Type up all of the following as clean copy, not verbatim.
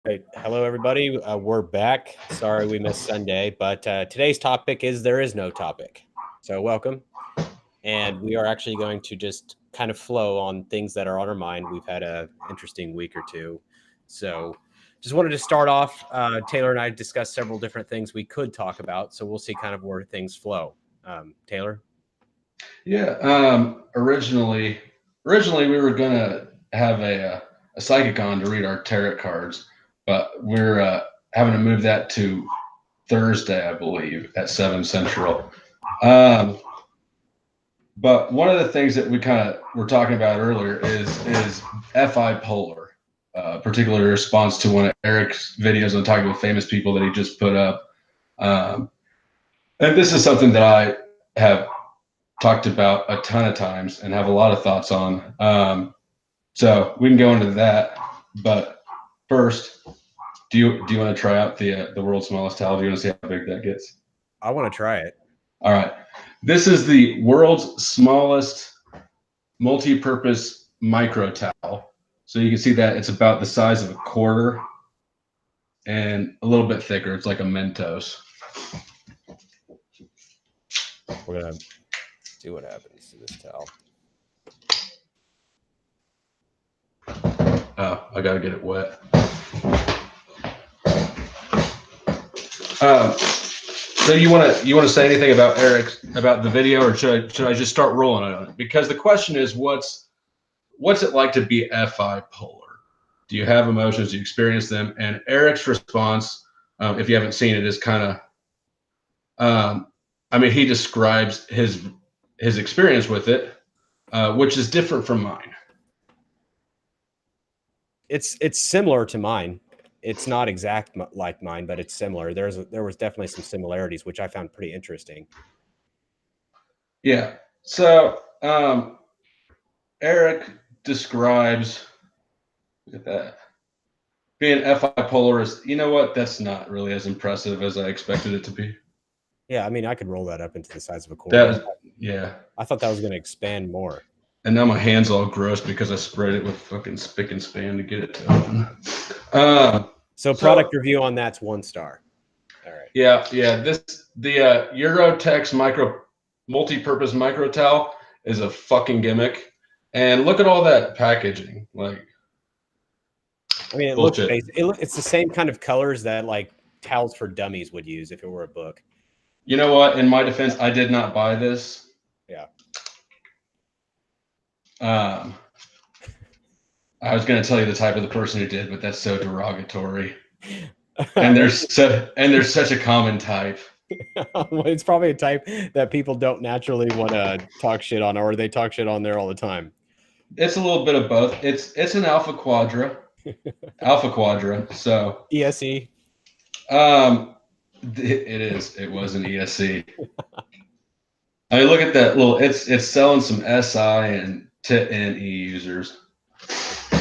Right. Hello, everybody. We're back. Sorry we missed Sunday, but today's topic is there is no topic. So, welcome. And we are actually going to just kind of flow on things that are on our mind. We've had a interesting week or two. So, just wanted to start off. Taylor and I discussed several different things we could talk about. So, we'll see kind of where things flow. Taylor? Yeah. Originally we were gonna have a psychic on to read our tarot cards, but we're having to move that to Thursday, I believe, at 7 Central. Um, but one of the things that we kind of were talking about earlier is FI polar, particularly in response to one of Eric's videos on talking with famous people that he just put up. Um, and this is something that I have talked about a ton of times and have a lot of thoughts on. So we can go into that. But first, do you want to try out the world's smallest towel? Do you want to see how big that gets? I want to try it. All right. This is the world's smallest multi-purpose micro towel. So you can see that it's about the size of a quarter and a little bit thicker. It's like a Mentos. We're going to see what happens to this towel. Oh, I gotta get it wet. So you want to say anything about about the video, or should I just start rolling on it? Because the question is, what's it like to be FI polar? Do you have emotions? Do you experience them? And Eric's response, if you haven't seen it, is kind of, I mean, he describes his experience with it, which is different from mine. It's similar to mine. It's not exact like mine, but it's similar. There was definitely some similarities, which I found pretty interesting. Yeah. So Eric describes, look at that, being FI polar is, you know what? That's not really as impressive as I expected it to be. Yeah, I mean, I could roll that up into the size of a quarter. Yeah. I thought that was going to expand more. And now my hand's all gross because I sprayed it with fucking spick and span to get it to open. So product review on that's 1 star. All right. Yeah. The Eurotex multi-purpose micro towel is a fucking gimmick. And look at all that packaging. Like, I mean, it bullshit. looks basic. It's the same kind of colors that like towels for dummies would use if it were a book. You know what? In my defense, I did not buy this. Yeah. I was going to tell you the type of the person who did, but that's so derogatory. And there's such a common type. It's probably a type that people don't naturally want to talk shit on, or they talk shit on there all the time. It's a little bit of both. It's an alpha quadra. So ESE. It is. It was an ESC. I mean, look at that little. It's selling some SI and TIT and E users.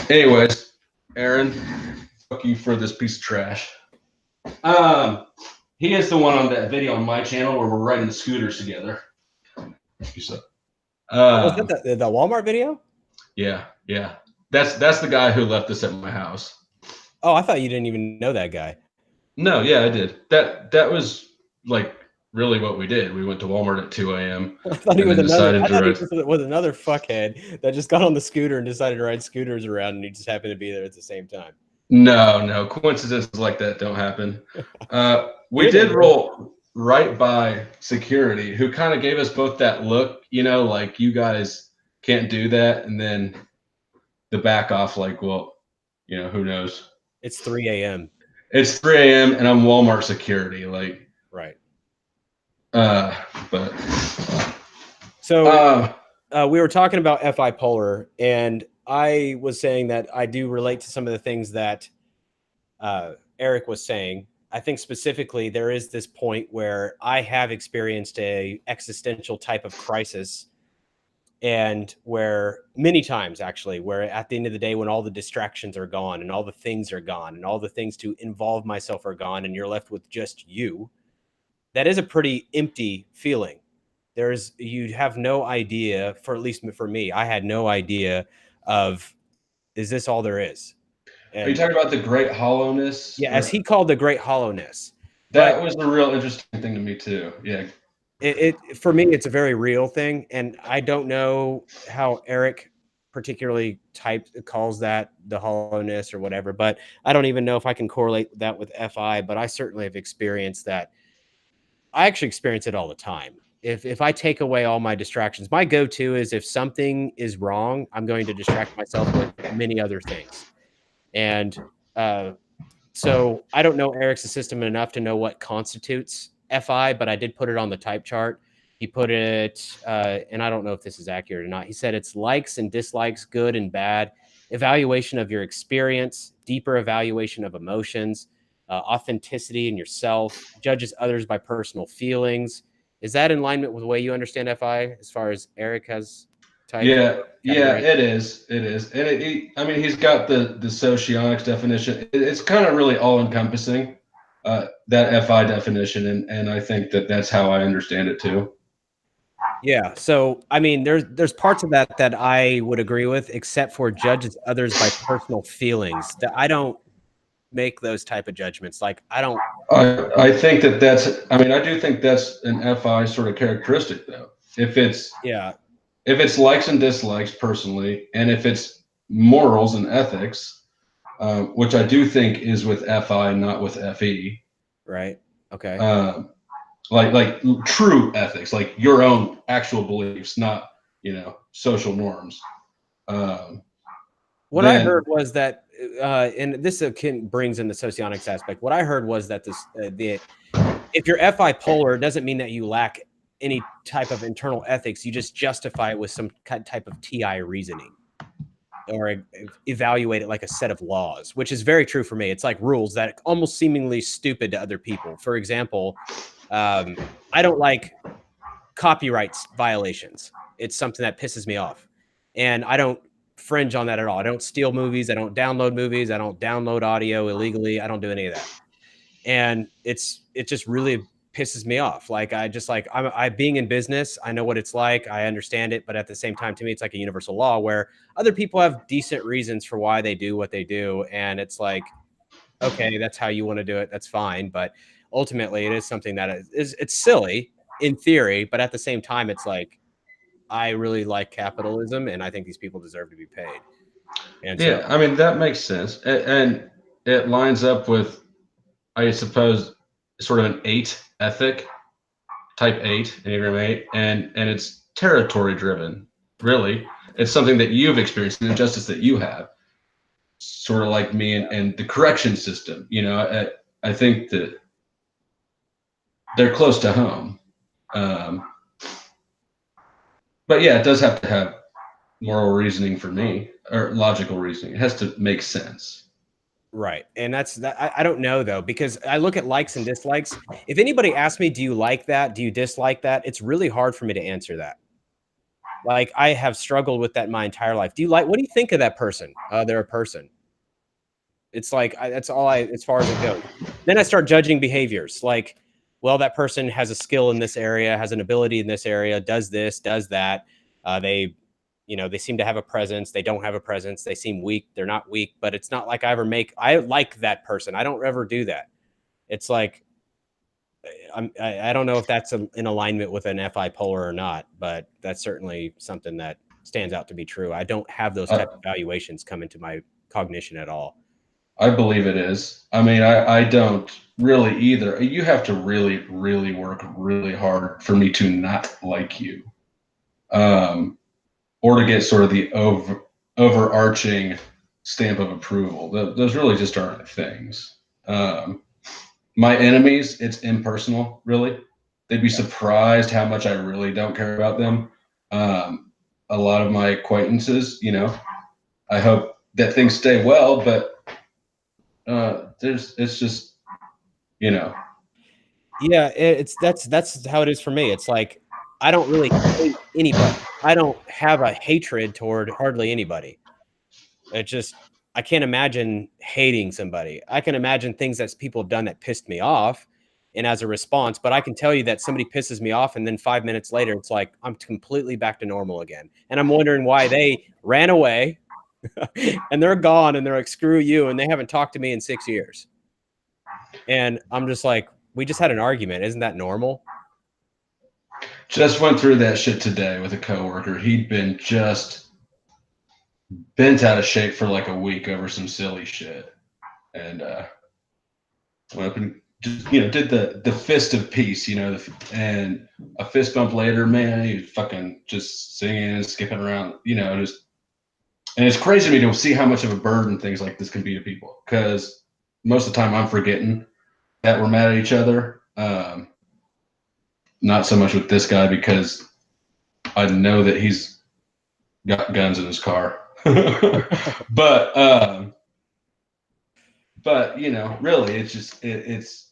Anyways, Aaron, fuck you for this piece of trash. He is the one on that video on my channel where we're riding the scooters together. Was that the Walmart video? Yeah. That's the guy who left us at my house. Oh, I thought you didn't even know that guy. No, yeah, I did. That was like really what we did. We went to Walmart at 2 a.m. I thought he was another fuckhead that just got on the scooter and decided to ride scooters around, and he just happened to be there at the same time. No, coincidences like that don't happen. We did roll right by security, who kind of gave us both that look, like you guys can't do that, and then the back off, like, well, who knows? It's 3 a.m. It's 3 a.m. and I'm Walmart security, like. Right. But so we were talking about FI polar, and I was saying that I do relate to some of the things that Eric was saying. I think specifically there is this point where I have experienced a existential type of crisis, and where many times actually, where at the end of the day, when all the distractions are gone and all the things are gone and all the things to involve myself are gone and you're left with just you, that is a pretty empty feeling. You have no idea, for at least for me, I had no idea of, is this all there is? Are you And talking about the great hollowness? yeah, as Or he called the great hollowness. But that was a real interesting thing to me too. Yeah. it for me, it's a very real thing. And I don't know how Eric particularly calls that the hollowness or whatever, but I don't even know if I can correlate that with FI, but I certainly have experienced that. I actually experience it all the time. If I take away all my distractions, my go-to is if something is wrong, I'm going to distract myself with many other things. And uh, so I don't know Eric's system enough to know what constitutes FI, but I did put it on the type chart. He put it, and I don't know if this is accurate or not. He said it's likes and dislikes, good and bad, evaluation of your experience, deeper evaluation of emotions, authenticity in yourself, judges others by personal feelings. Is that in alignment with the way you understand FI as far as Eric has typed Yeah, yeah, categorized? it is. It is, and I mean, he's got the Socionics definition. It's kind of really all encompassing, that FI definition, and I think that that's how I understand it too. Yeah. So, I mean, there's parts of that that I would agree with, except for judges others by personal feelings. That I don't make those type of judgments. Like I don't. I think that that's. I mean, I do think that's an FI sort of characteristic, though. If it's Yeah. if it's likes and dislikes personally, and if it's morals and ethics, which I do think is with FI, not with FE. Right. Okay. Um, like true ethics, like your own actual beliefs, not social norms. Um, What I then heard was that, and this brings in the socionics aspect. What I heard was that the if you're FI polar, it doesn't mean that you lack any type of internal ethics. You just justify it with some type of TI reasoning, or evaluate it like a set of laws, which is very true for me. It's like rules that almost seemingly stupid to other people. For example, I don't like copyright violations. It's something that pisses me off. And I don't fringe on that at all. I don't steal movies. I don't download movies. I don't download audio illegally. I don't do any of that. And it just really pisses me off. Like I just like I being in business, I know what it's like. I understand it, but at the same time, to me, it's like a universal law where other people have decent reasons for why they do what they do, and it's like, okay, that's how you want to do it. That's fine, but ultimately, it is something that it's silly in theory, but at the same time, it's like I really like capitalism, and I think these people deserve to be paid. And so, yeah, I mean that makes sense, and it lines up with, I suppose, sort of an eight ethic, type eight, Enneagram eight, and it's territory driven. Really, it's something that you've experienced, the injustice that you have, sort of like me, and the correction system. I think that they're close to home. Um, but yeah, it does have to have moral reasoning for me, or logical reasoning. It has to make sense. right. And that's that. I don't know though, because I look at likes and dislikes. If anybody asks me, do you like that? Do you dislike that? It's really hard for me to answer that. Like I have struggled with that my entire life. What do you think of that person? They're a person. It's like that's all as far as it goes. Then I start judging behaviors. Like, well, that person has a skill in this area, has an ability in this area, does this, does that. They seem to have a presence. They don't have a presence. They seem weak. They're not weak, but it's not like I like that person. I don't ever do that. It's like, I don't know if that's in alignment with an FI polar or not, but that's certainly something that stands out to be true. I don't have those type I, of valuations come into my cognition at all. I believe it is. I mean, I don't really either. You have to really, really work really hard for me to not like you, um, or to get sort of the overarching stamp of approval. Those really just aren't things. Um, my enemies, it's impersonal, really. They'd be Yeah. surprised how much I really don't care about them. A lot of my acquaintances, I hope that things stay well, but it's just, you know, Yeah, that's how it is for me. It's like I don't really hate anybody. I don't have a hatred toward hardly anybody. It just I can't imagine hating somebody. I can imagine things that people have done that pissed me off, and as a response, but I can tell you that somebody pisses me off, and then 5 minutes later, it's like I'm completely back to normal again, and I'm wondering why they ran away. and they're gone and they're like, screw you. And they haven't talked to me in 6 years. And I'm just like, we just had an argument. Isn't that normal? Just went through that shit today with a coworker. He'd been just bent out of shape for like a week over some silly shit. And went up and just, did the fist of peace, and a fist bump later, man, he was fucking just singing and skipping around, just, and it's crazy to me to see how much of a burden things like this can be to people, because most of the time I'm forgetting that we're mad at each other. Not so much with this guy, because I know that he's got guns in his car. but really, it's just it's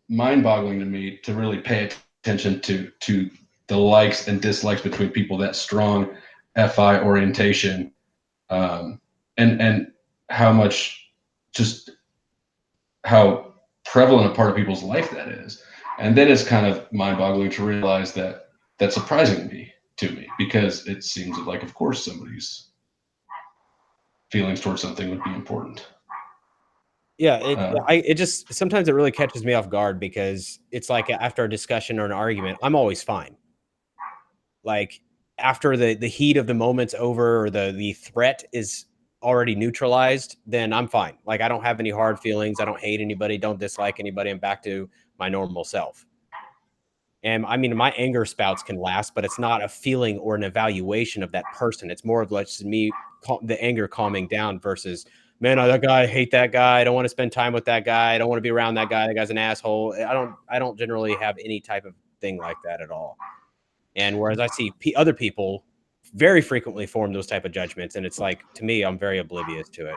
mind-boggling to me to really pay attention to the likes and dislikes between people that strong FI orientation, and how much, just how prevalent a part of people's life that is. And then it's kind of mind-boggling to realize that that's surprising to me, because it seems like, of course, somebody's feelings towards something would be important. Yeah, it just sometimes it really catches me off guard, because it's like after a discussion or an argument, I'm always fine. Like after the heat of the moment's over, or the threat is already neutralized, then I'm fine. Like I don't have any hard feelings. I don't hate anybody, don't dislike anybody. I'm back to my normal self. And I mean, my anger spouts can last, but it's not a feeling or an evaluation of that person. It's more of like just me, the anger calming down versus, man, that guy, I hate that guy. I don't want to spend time with that guy. I don't want to be around that guy. That guy's an asshole. I don't generally have any type of thing like that at all. And whereas I see other people very frequently form those type of judgments, and it's like, to me, I'm very oblivious to it.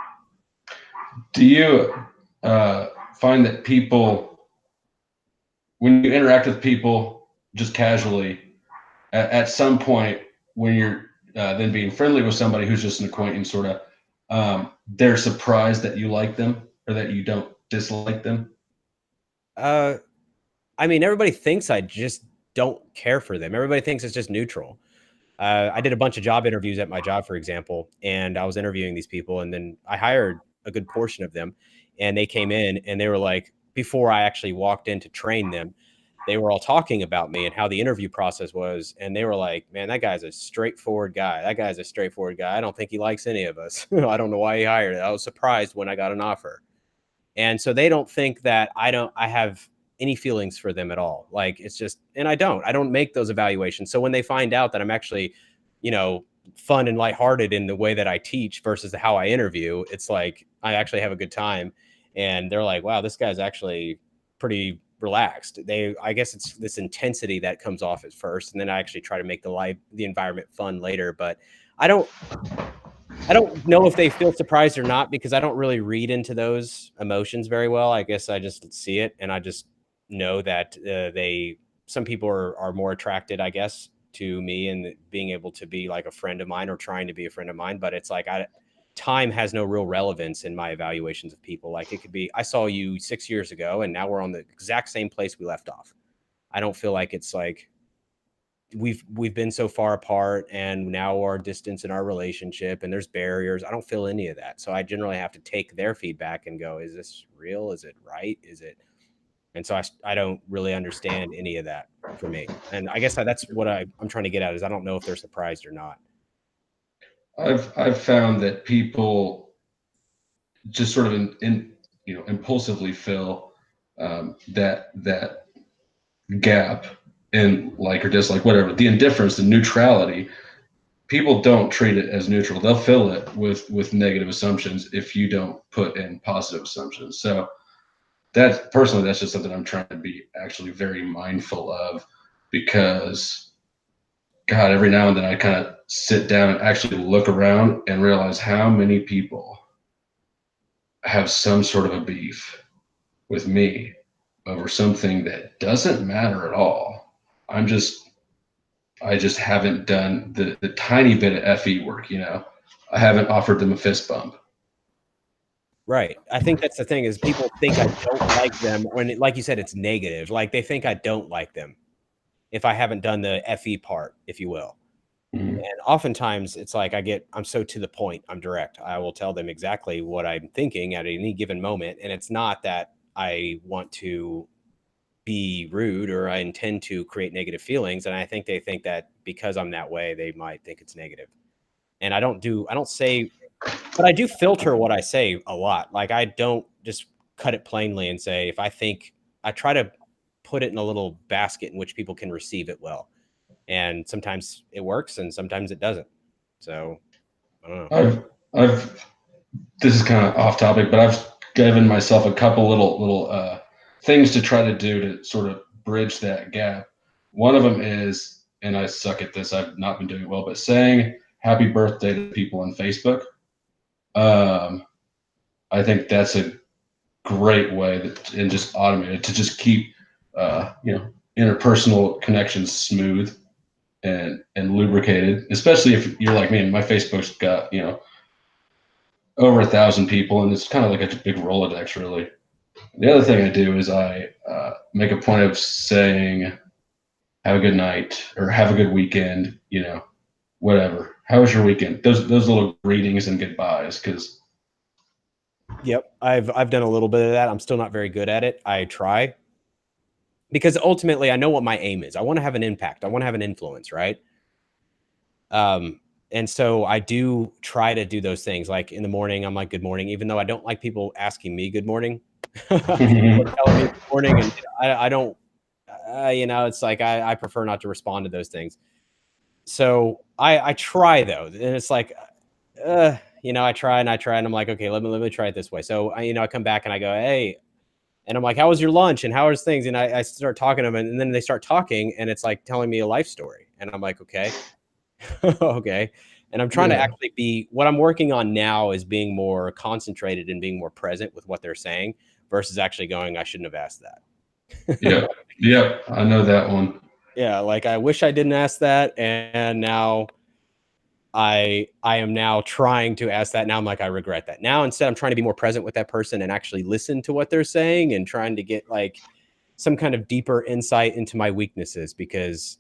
Do you find that people, when you interact with people just casually, at some point when you're then being friendly with somebody who's just an acquaintance, sort of, they're surprised that you like them or that you don't dislike them? I mean, everybody thinks I just don't care for them. Everybody thinks it's just neutral. I did a bunch of job interviews at my job, for example, and I was interviewing these people, and then I hired a good portion of them, and they came in and they were like, before I actually walked in to train them, they were all talking about me and how the interview process was. And they were like, man, that guy's a straightforward guy. That guy's a straightforward guy. I don't think he likes any of us. I don't know why he hired it. I was surprised when I got an offer. And so they don't think that I have any feelings for them at all. Like it's just, and I don't make those evaluations. So when they find out that I'm actually, fun and lighthearted in the way that I teach versus how I interview, it's like, I actually have a good time. And they're like, wow, this guy's actually pretty relaxed. I guess it's this intensity that comes off at first. And then I actually try to make the environment fun later. But I don't know if they feel surprised or not, because I don't really read into those emotions very well. I guess I just see it, and I just know that some people are more attracted, I guess, to me and being able to be like a friend of mine or trying to be a friend of mine. But it's like time has no real relevance in my evaluations of people. Like it could be, I saw you 6 years ago and now we're on the exact same place we left off. I don't feel like it's like we've been so far apart and now our distance in our relationship and there's barriers. I don't feel any of that. So I generally have to take their feedback and go, is this real? Is it right? Is it? And so I don't really understand any of that for me. And I guess that's what I'm trying to get at, is I don't know if they're surprised or not. I've found that people just sort of impulsively fill that gap in like or dislike, whatever, the indifference, the neutrality. People don't treat it as neutral. They'll fill it with negative assumptions if you don't put in positive assumptions. So that's just something I'm trying to be actually very mindful of, because God, every now and then I kind of sit down and actually look around and realize how many people have some sort of a beef with me over something that doesn't matter at all. I just haven't done the tiny bit of FE work, I haven't offered them a fist bump. Right. I think that's the thing, is people think I don't like them when, like you said, it's negative. Like they think I don't like them if I haven't done the FE part, if you will. Mhm. And oftentimes it's like I'm so to the point, I'm direct. I will tell them exactly what I'm thinking at any given moment. And it's not that I want to be rude or I intend to create negative feelings. And I think they think that because I'm that way, they might think it's negative. And I don't say, but I do filter what I say a lot. Like I don't just cut it plainly and say, if I think, I try to put it in a little basket in which people can receive it well. And sometimes it works and sometimes it doesn't. So I don't know. I've this is kind of off topic, but I've given myself a couple little things to try to do to sort of bridge that gap. One of them is, and I suck at this, I've not been doing it well, but saying happy birthday to people on Facebook. Um, I think that's a great way and just automated to just keep, interpersonal connections smooth and lubricated, especially if you're like me and my Facebook's got, over 1,000 people, and it's kind of like a big Rolodex, really. The other thing I do is I make a point of saying, "Have a good night" or "Have a good weekend." Whatever. How was your weekend? Those little greetings and goodbyes, because Yep. I've done a little bit of that. I'm still not very good at it. I try because ultimately I know what my aim is. I want to have an impact. I want to have an influence, right? Um, and so I do try to do those things. Like in the morning, I'm like, good morning, even though I don't like people asking me good morning or telling me good morning. And I don't, it's like, I prefer not to respond to those things. So I try though. And it's like, I try and I try and I'm like, okay, let me try it this way. So I come back and I go, hey, and I'm like, how was your lunch and how was things? And I start talking to them and then they start talking and it's like telling me a life story. And I'm like, okay. Okay. And I'm trying to yeah, actually what I'm working on now is being more concentrated and being more present with what they're saying versus actually going, I shouldn't have asked that. yeah, yeah. I know that one. Yeah. Like I wish I didn't ask that. And now I am now trying to ask that. Now I'm like, I regret that. Now instead I'm trying to be more present with that person and actually listen to what they're saying and trying to get like some kind of deeper insight into my weaknesses because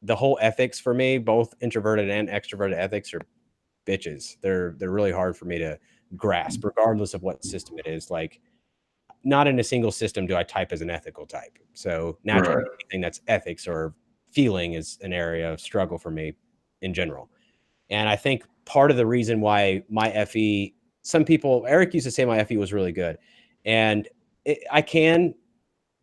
the whole ethics for me, both introverted and extroverted ethics are bitches. They're really hard for me to grasp, regardless of what system it is. Like, not in a single system do I type as an ethical type. So Right. naturally, anything that's ethics or feeling is an area of struggle for me in general. And I think part of the reason why my FE, some people, Eric used to say my FE was really good, and I can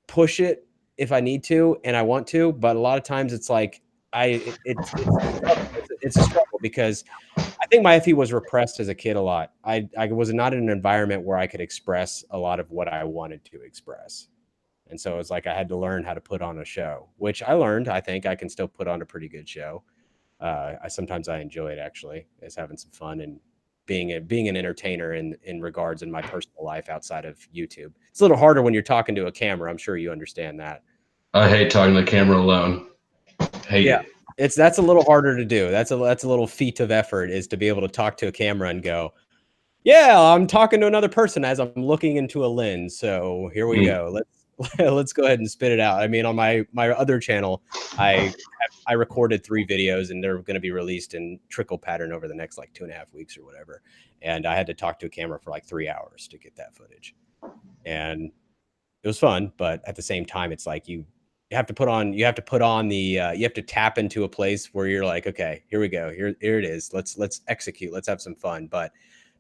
push it if I need to and I want to, but a lot of times it's like it's a struggle. It's a struggle because I think my FE was repressed as a kid a lot. I was not in an environment where I could express a lot of what I wanted to express. And so it's like I had to learn how to put on a show, which I learned. I think I can still put on a pretty good show. I enjoy it actually, is having some fun and being an entertainer in regards in my personal life outside of YouTube. It's a little harder when you're talking to a camera. I'm sure you understand that. I hate talking to the camera alone. Hate Yeah, it. that's a little harder to do. That's a little feat of effort is to be able to talk to a camera and go, yeah, I'm talking to another person as I'm looking into a lens. So here we Mm. go. Let's go ahead and spit it out. I mean, on my other channel, I recorded 3 videos and they're going to be released in trickle pattern over the next like 2.5 weeks or whatever. And I had to talk to a camera for like 3 hours to get that footage. And it was fun, but at the same time, it's like you have to put on the you have to tap into a place where you're like, okay, here we go. Here it is. Let's execute. Let's have some fun. But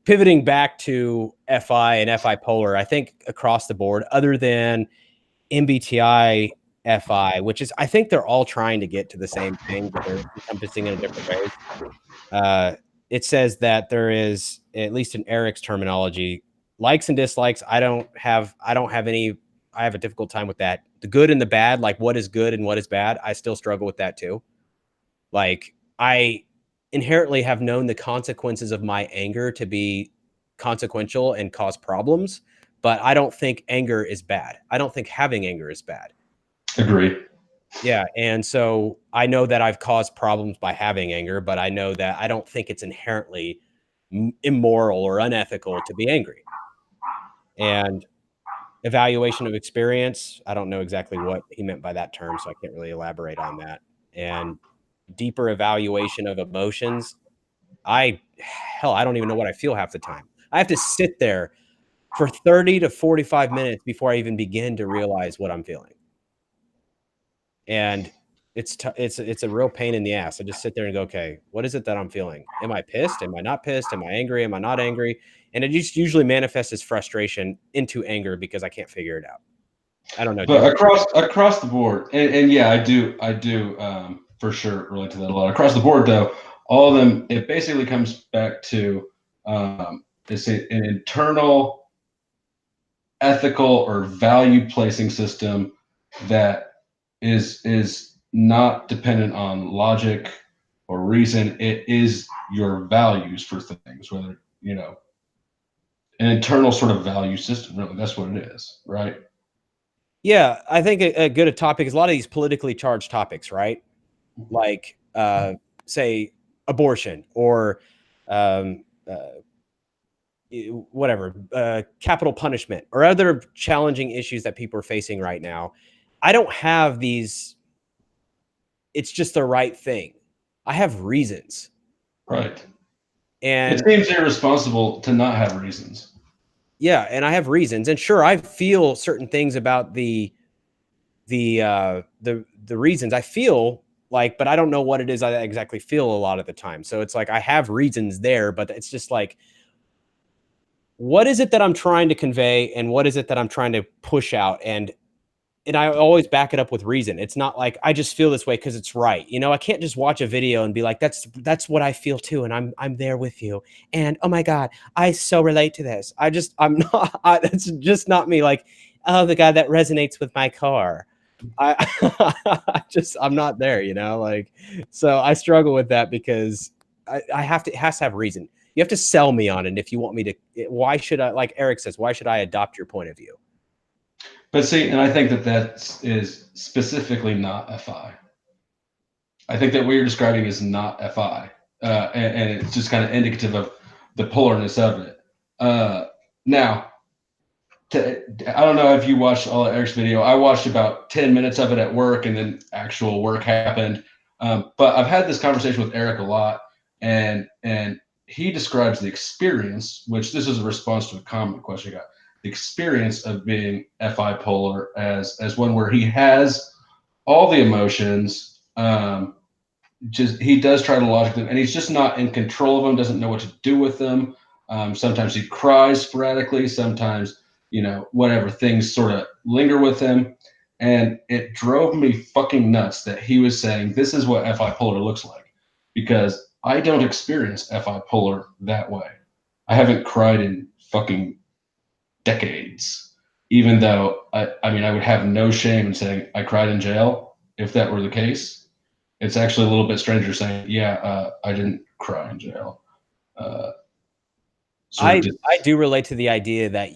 pivoting back to FI and FI polar, I think across the board, other than MBTI FI, which is I think they're all trying to get to the same thing, but they're encompassing it in different ways. Uh, it says that there is, at least in Eric's terminology, likes and dislikes. I don't have any. I have a difficult time with that. The good and the bad, like what is good and what is bad, I still struggle with that too. Like I inherently have known the consequences of my anger to be consequential and cause problems, but I don't think anger is bad. I don't think having anger is bad. Agree. Yeah, and so I know that I've caused problems by having anger, but I know that I don't think it's inherently immoral or unethical to be angry. And evaluation of experience, I don't know exactly what he meant by that term, so I can't really elaborate on that. And deeper evaluation of emotions, I don't even know what I feel half the time. I have to sit there for 30 to 45 minutes before I even begin to realize what I'm feeling. And it's a real pain in the ass. I just sit there and go, okay, what is it that I'm feeling? Am I pissed? Am I not pissed? Am I angry? Am I not angry? And it just usually manifests as frustration into anger because I can't figure it out. I don't know. But across the board, and yeah, I do for sure relate to that a lot. Across the board, though, all of them, it basically comes back to it's an internal ethical or value placing system that is not dependent on logic or reason. It is your values for things, whether an internal sort of value system. Really, that's what it is, right? Yeah, I think a good topic is a lot of these politically charged topics, right? Like, say, abortion or um, whatever, capital punishment or other challenging issues that people are facing right now. I don't have these, it's just the right thing. I have reasons. Right. And It seems irresponsible to not have reasons. yeah, and I have reasons. And sure, I feel certain things about the reasons I feel like, but I don't know what it is I exactly feel a lot of the time. So it's like I have reasons there, but it's just like, what is it that I'm trying to convey, and what is it that I'm trying to push out? And I always back it up with reason. It's not like I just feel this way because it's right. I can't just watch a video and be like, that's what I feel too, and I'm there with you. And oh my God, I so relate to this. I'm not. That's just not me. Like, oh, the guy that resonates with my car. I'm not there. Like, so I struggle with that because I have to. It has to have reason. You have to sell me on it if you want me to. Why should I? Like Eric says, why should I adopt your point of view? But see, and I think that is specifically not FI. I think that what you're describing is not FI, and it's just kind of indicative of the polarness of it. Now, I don't know if you watched all of Eric's video. I watched about 10 minutes of it at work, and then actual work happened. But I've had this conversation with Eric a lot, and he describes the experience, which this is a response to a comment question I got. The experience of being FI polar as one where he has all the emotions. Just he does try to logic them, and he's just not in control of them. Doesn't know what to do with them. Sometimes he cries sporadically. Sometimes whatever things sort of linger with him, and it drove me fucking nuts that he was saying this is what FI polar looks like, because I don't experience FI polar that way. I haven't cried in fucking decades, even though I mean I would have no shame in saying I cried in jail if that were the case. It's actually a little bit stranger saying, yeah, I didn't cry in jail. I do relate to the idea that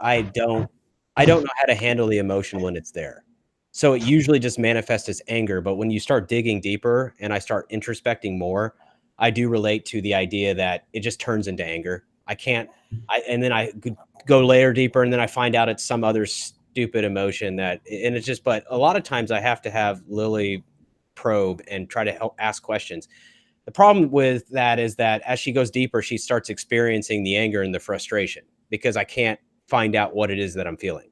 I don't know how to handle the emotion when it's there. So it usually just manifests as anger, but when you start digging deeper and I start introspecting more, I do relate to the idea that it just turns into anger. And then I could go layer deeper, and then I find out it's some other stupid emotion and it's just, but a lot of times I have to have Lily probe and try to help ask questions. The problem with that is that as she goes deeper, she starts experiencing the anger and the frustration because I can't find out what it is that I'm feeling.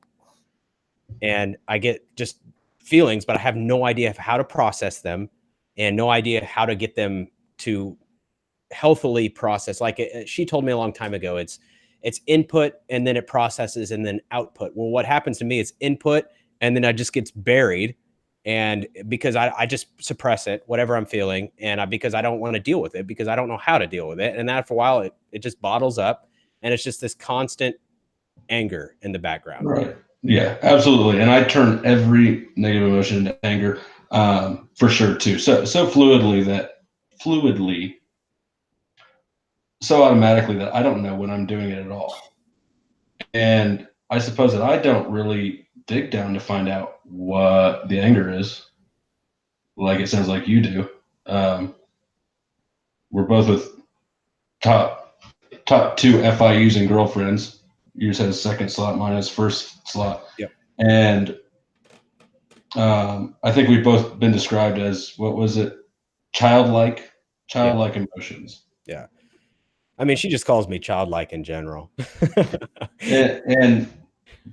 And I get just feelings, but I have no idea how to process them and no idea how to get them to healthily process. Like she told me a long time ago, it's input and then it processes and then output. Well, what happens to me is input and then I just gets buried. And because I just suppress it, whatever I'm feeling, and because I don't want to deal with it, because I don't know how to deal with it. And that for a while, it just bottles up, and it's just this constant anger in the background. Right. Yeah, absolutely. And I turn every negative emotion into anger, for sure too. So fluidly, so automatically that I don't know when I'm doing it at all. And I suppose that I don't really dig down to find out what the anger is, like it sounds like you do. We're both with top two FI using girlfriends. Yours has second slot, mine has first slot. Yep. And I think we've both been described as, what was it? childlike emotions. Yeah. I mean, she just calls me childlike in general. And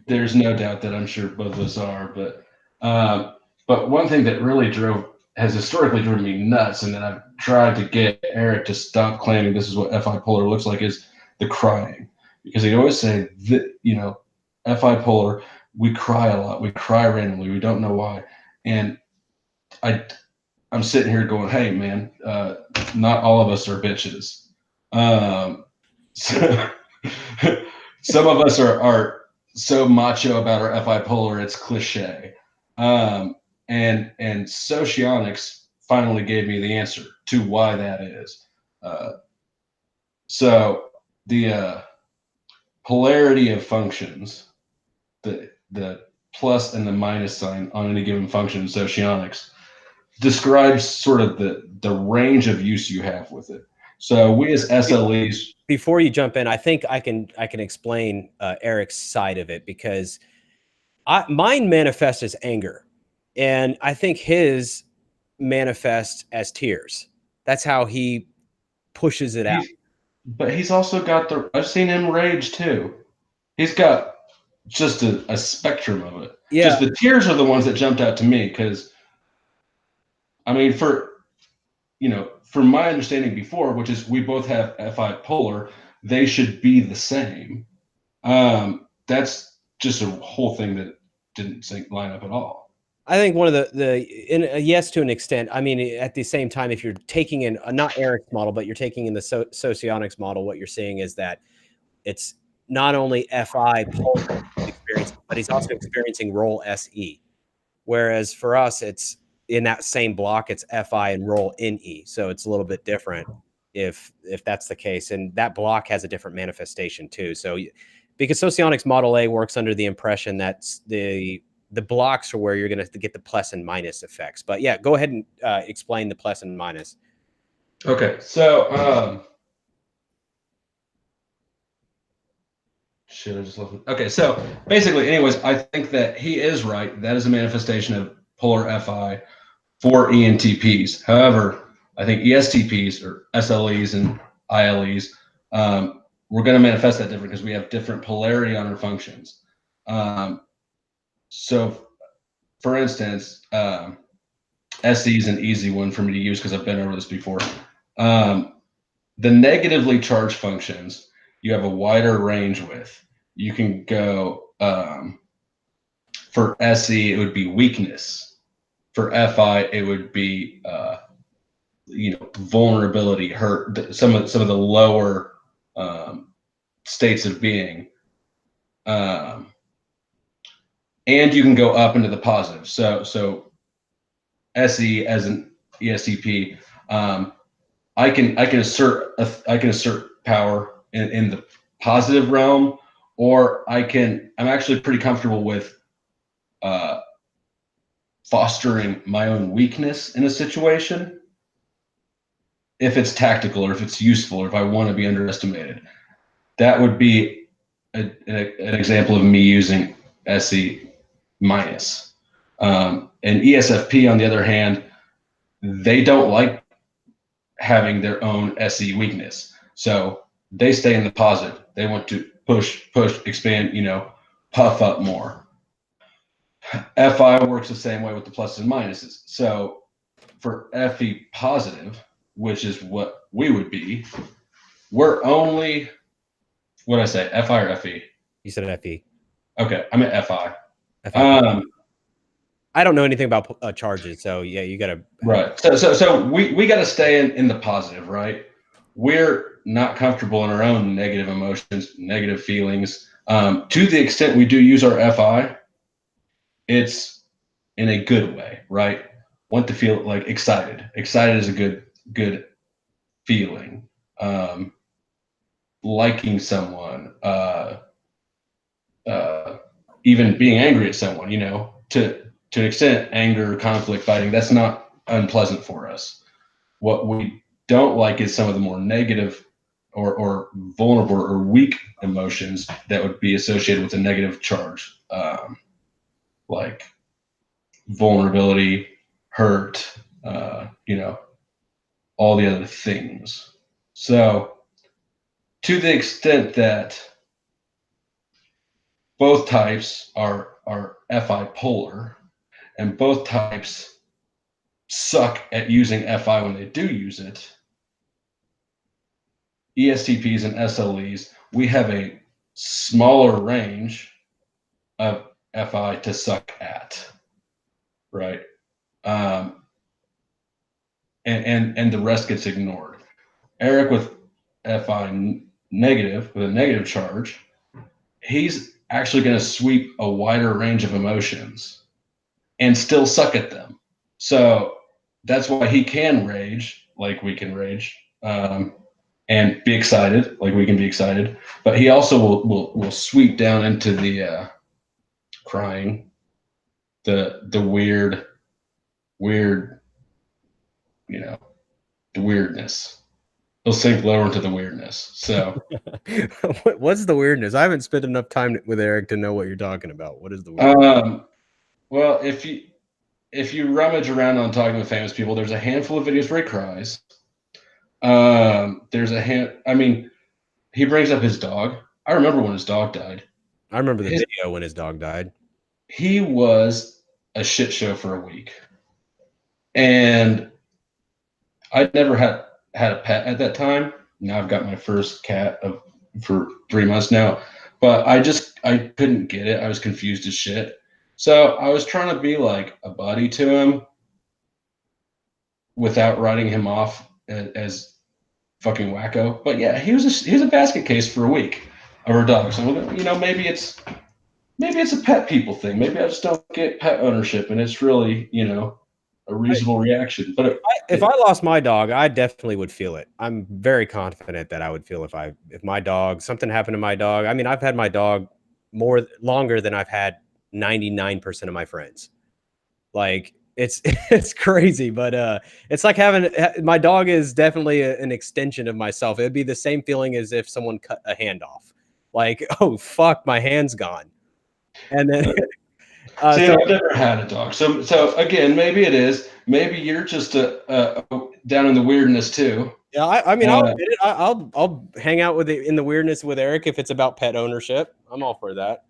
there's no doubt that I'm sure both of us are, but one thing that really has historically driven me nuts, and that I've tried to get Eric to stop claiming this is what FI polar looks like, is the crying. Because he'd always say that, FI polar, we cry a lot, we cry randomly, we don't know why. And I'm sitting here going, hey man, not all of us are bitches. So some of us are so macho about our FI polar, it's cliche. And Socionics finally gave me the answer to why that is. So the polarity of functions, the plus and the minus sign on any given function in Socionics, describes sort of the range of use you have with it. So we as SLEs. Before you jump in, I think I can explain Eric's side of it, because mine manifests as anger, and I think his manifests as tears. That's how he pushes it out. But he's also got I've seen him rage too. He's got just a spectrum of it. Yeah. Just the tears are the ones that jumped out to me, because I mean, from my understanding before, which is we both have FI polar, they should be the same. That's just a whole thing that didn't line up at all. I think one of yes, to an extent. I mean, at the same time, if you're taking in not Eric's model, but you're taking in the Socionics model, what you're seeing is that it's not only FI polar experience, but he's also experiencing role SE. Whereas for us, it's in that same block, it's FI and role NE. So it's a little bit different if that's the case. And that block has a different manifestation too. So because Socionics model A works under the impression that the blocks are where you're going to get the plus and minus effects. But yeah, go ahead and explain the plus and minus. Okay. So, shit, I just lost it. Okay. So basically, anyways, I think that he is right. That is a manifestation of polar FI for ENTPs. However, I think ESTPs or SLEs and ILEs, we're going to manifest that different because we have different polarity on our functions. So, for instance, SE is an easy one for me to use because I've been over this before. The negatively charged functions, you have a wider range with. You can go, for SE, it would be weakness. For FI, it would be vulnerability, hurt, some of the lower states of being, and you can go up into the positive. So SE as an ESTP, I can assert power in the positive realm, or I'm actually pretty comfortable with fostering my own weakness in a situation if it's tactical or if it's useful or if I want to be underestimated. That would be an example of me using SE minus. And ESFP, on the other hand, they don't like having their own SE weakness. So they stay in the positive. They want to push, expand, puff up more. FI works the same way with the pluses and minuses. So for FE positive, which is what we would be, we're only, what did I say, FI or FE? You said FE. Okay, I'm at FI. I don't know anything about charges, so yeah, you gotta. Right. So we got to stay in the positive, right? We're not comfortable in our own negative emotions, negative feelings. To the extent we do use our FI, it's in a good way, right? Want to feel like excited. Excited is a good feeling. Liking someone, even being angry at someone, to an extent, anger, conflict, fighting, that's not unpleasant for us. What we don't like is some of the more negative or vulnerable or weak emotions that would be associated with a negative charge, like vulnerability, hurt, all the other things. So to the extent that both types are FI polar, and both types suck at using FI when they do use it, ESTPs and SLEs, we have a smaller range of FI to suck at, right? And the rest gets ignored. Eric with FI negative, with a negative charge, he's actually going to sweep a wider range of emotions and still suck at them. So that's why he can rage like we can rage, and be excited like we can be excited. But he also will sweep down into the crying, the weird, the weirdness. He'll sink lower into the weirdness. So what's the weirdness? I haven't spent enough time with Eric to know what you're talking about. What is the weirdness? Well, if you rummage around on Talking with Famous People, there's a handful of videos where he cries. He brings up his dog. I remember when his dog died. I remember the video when his dog died. He was a shit show for a week. And I'd never had a pet at that time. Now I've got my first cat for 3 months now. But I couldn't get it. I was confused as shit. So I was trying to be like a buddy to him without writing him off as fucking wacko. But yeah, he was a basket case for a week of our dog. So maybe it's a pet people thing. Maybe I just don't get pet ownership, and it's really a reasonable reaction. But if I lost my dog, I definitely would feel it. I'm very confident that I would feel if something happened to my dog. I mean, I've had my dog longer than I've had 99% of my friends. Like it's crazy, but it's like my dog is definitely an extension of myself. It'd be the same feeling as if someone cut a hand off. Like, oh fuck, my hand's gone. And then see, I've never had a dog. So again, maybe it is. Maybe you're just down in the weirdness too. Yeah, I mean, I'll admit it. I'll hang out in the weirdness with Eric if it's about pet ownership. I'm all for that.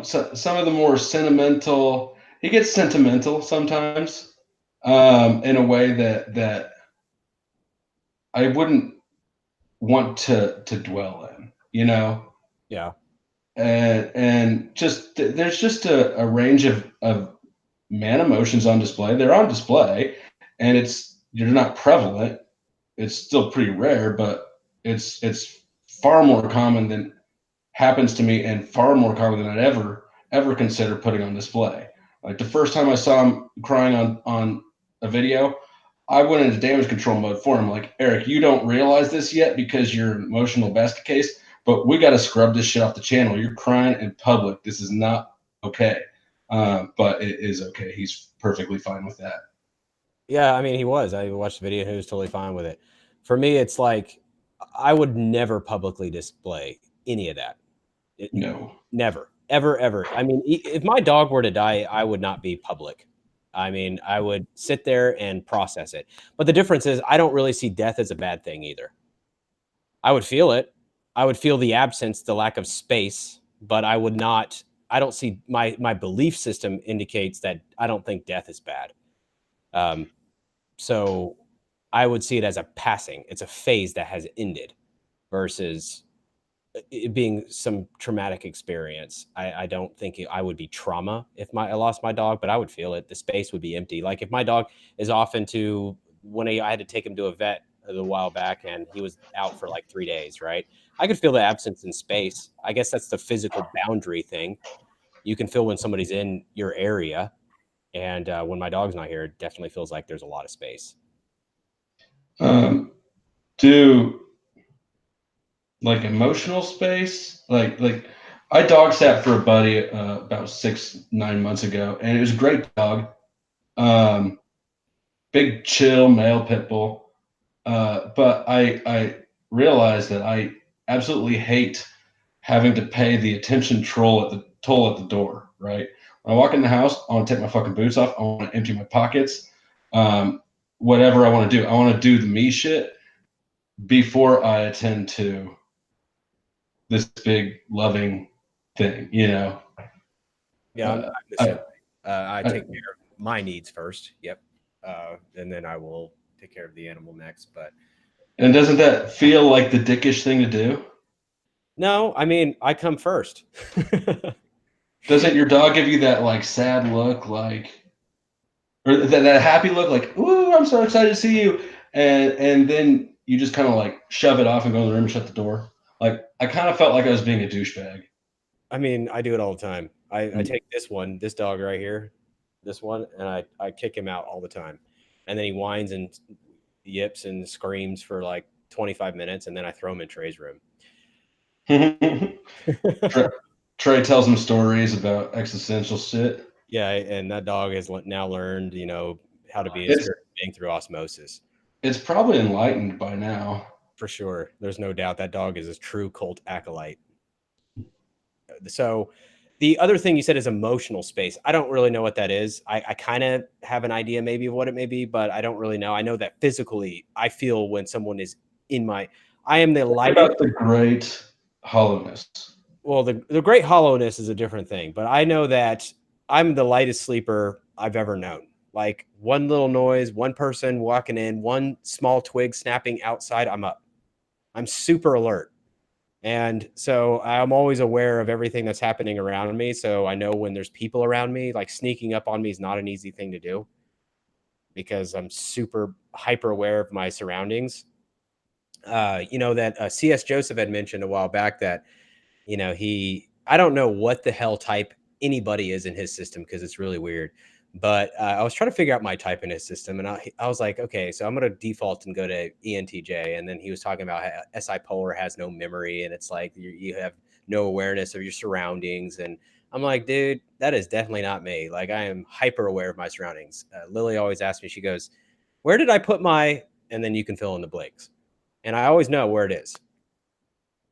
So some of the more sentimental, he gets sentimental sometimes, in a way that I wouldn't want to dwell in, Yeah. And there's just a range of man emotions on display. They're on display, and they're not prevalent. It's still pretty rare, but it's far more common than happens to me, and far more common than I'd ever consider putting on display. Like the first time I saw him crying on a video, I went into damage control mode for him. Like, Eric, you don't realize this yet because you're an emotional basket case, but we got to scrub this shit off the channel. You're crying in public. This is not okay. But it is okay. He's perfectly fine with that. Yeah, I mean, he was. I watched the video. He was totally fine with it. For me, it's like I would never publicly display any of that. No. Never, ever, ever. I mean, if my dog were to die, I would not be public. I mean, I would sit there and process it. But the difference is I don't really see death as a bad thing either. I would feel it. I would feel the absence, the lack of space, but I don't see my belief system indicates that I don't think death is bad. So I would see it as a passing. It's a phase that has ended versus it being some traumatic experience. I don't think I would be trauma if I lost my dog, but I would feel it. The space would be empty. Like if my dog is off into I had to take him to a vet a while back and he was out for like 3 days, right? I could feel the absence in space. I guess that's the physical boundary thing. You can feel when somebody's in your area. And when my dog's not here, it definitely feels like there's a lot of space. Like emotional space, like I dog sat for a buddy about 6-9 months ago, and it was a great dog, big chill male pit bull, but I realized that I absolutely hate having to pay the attention toll at the door. Right when I walk in the house, I want to take my fucking boots off. I want to empty my pockets. whatever I want to do. I want to do the me shit before I attend to this big loving thing, you know? Yeah, I'm the same way. I I, take care of my needs first. Yep. And then I will take care of the animal next. But and doesn't that feel like the dickish thing to do? no, I mean, I come first. Doesn't your dog give you that like sad look, like, or that happy look, like, ooh, I'm so excited to see you, and then you just kind of like shove it off and go in the room and shut the door? Like, I kind of felt like I was being a douchebag. I mean, I do it all the time. I Mm. take this dog right here, this one, and I kick him out all the time. And then he whines and yips and screams for like 25 minutes, and then I throw him in Trey's room. Trey, Trey tells him stories about existential shit. Yeah, and that dog has now learned, how to be a It's spirit being through osmosis. it's probably enlightened by now. For sure. There's no doubt that dog is a true cult acolyte. So the other thing you said is emotional space. I don't really know what that is. I kind of have an idea maybe of what it may be, but I don't really know. I know that physically I feel when someone is I am the What lightest. about the great hollowness? Well, the great hollowness is a different thing, but I know that I'm the lightest sleeper I've ever known. Like one little noise, one person walking in, one small twig snapping outside, I'm up. I'm super alert. And so I'm always aware of everything that's happening around me. So I know when there's people around me, like sneaking up on me is not an easy thing to do because I'm super hyper aware of my surroundings. That C.S. Joseph had mentioned a while back that, I don't know what the hell type anybody is in his system because it's really weird. But I was trying to figure out my type in his system, and I was like, okay, so I'm going to default and go to ENTJ. And then he was talking about how SI polar has no memory, and it's like you have no awareness of your surroundings. And I'm like, dude, that is definitely not me. Like, I am hyper aware of my surroundings. Lily always asks me, she goes, where did I put my, and then you can fill in the blanks. And I always know where it is.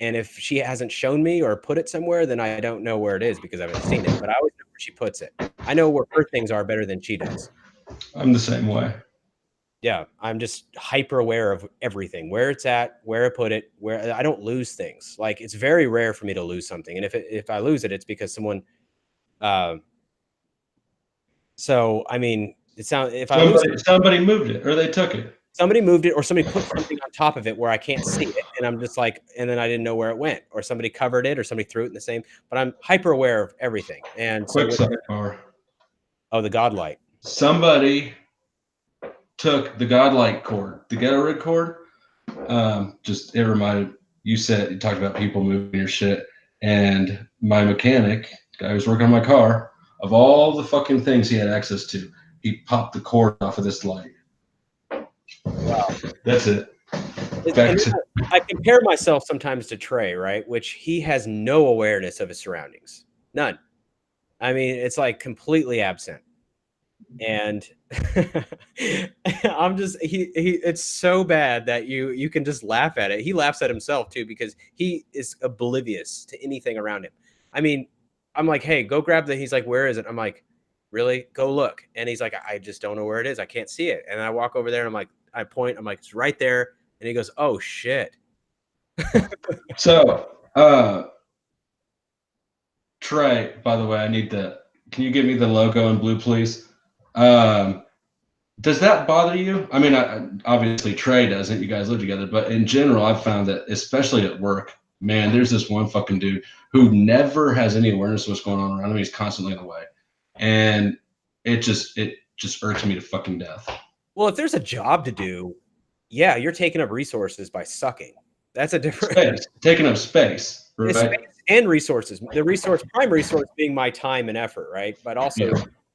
And if she hasn't shown me or put it somewhere, then I don't know where it is because I haven't seen it. But I always know where she puts it. I know where her things are better than she does. I'm the same way. Yeah, I'm just hyper aware of everything, where it's at, where I put it, where I don't lose things. Like it's very rare for me to lose something, and if I lose it, it's because someone. Uh, so I mean, it sounds if I lose it, Somebody moved it or they took it. somebody moved it, or somebody put something on top of it where I can't see it, and I'm just like, and then I didn't know where it went, or somebody covered it, or somebody threw it in the same. But I'm hyper aware of everything, and so Quick sidebar. the godlight. Somebody took the godlight cord, the ghetto rig cord. Just it reminded you talked about people moving your shit, and my mechanic guy who's working on my car, of all the fucking things he had access to, he popped the cord off of this light. Wow. That's it. I compare myself sometimes to Trey, right? Which he has no awareness of his surroundings. None. I mean, it's like completely absent. And I'm just he it's so bad that you can just laugh at it. He laughs at himself too because he is oblivious to anything around him. I mean, I'm like, "Hey, go grab he's like, "Where is it?" I'm like, "Really? Go look." And he's like, "I just don't know where it is. I can't see it." And I walk over there and I'm like, I point, I'm like, "It's right there." And he goes, "Oh shit." So, Trey, by the way, can you give me the logo in blue, please? Does that bother you? I mean, obviously Trey doesn't. You guys live together, but in general, I've found that, especially at work, man, there's this one fucking dude who never has any awareness of what's going on around him. He's constantly in the way, and it just irks me to fucking death. Well, if there's a job to do, yeah, you're taking up resources by sucking. That's a different Space, taking up space, right? space and resources. The prime resource being my time and effort, right? But also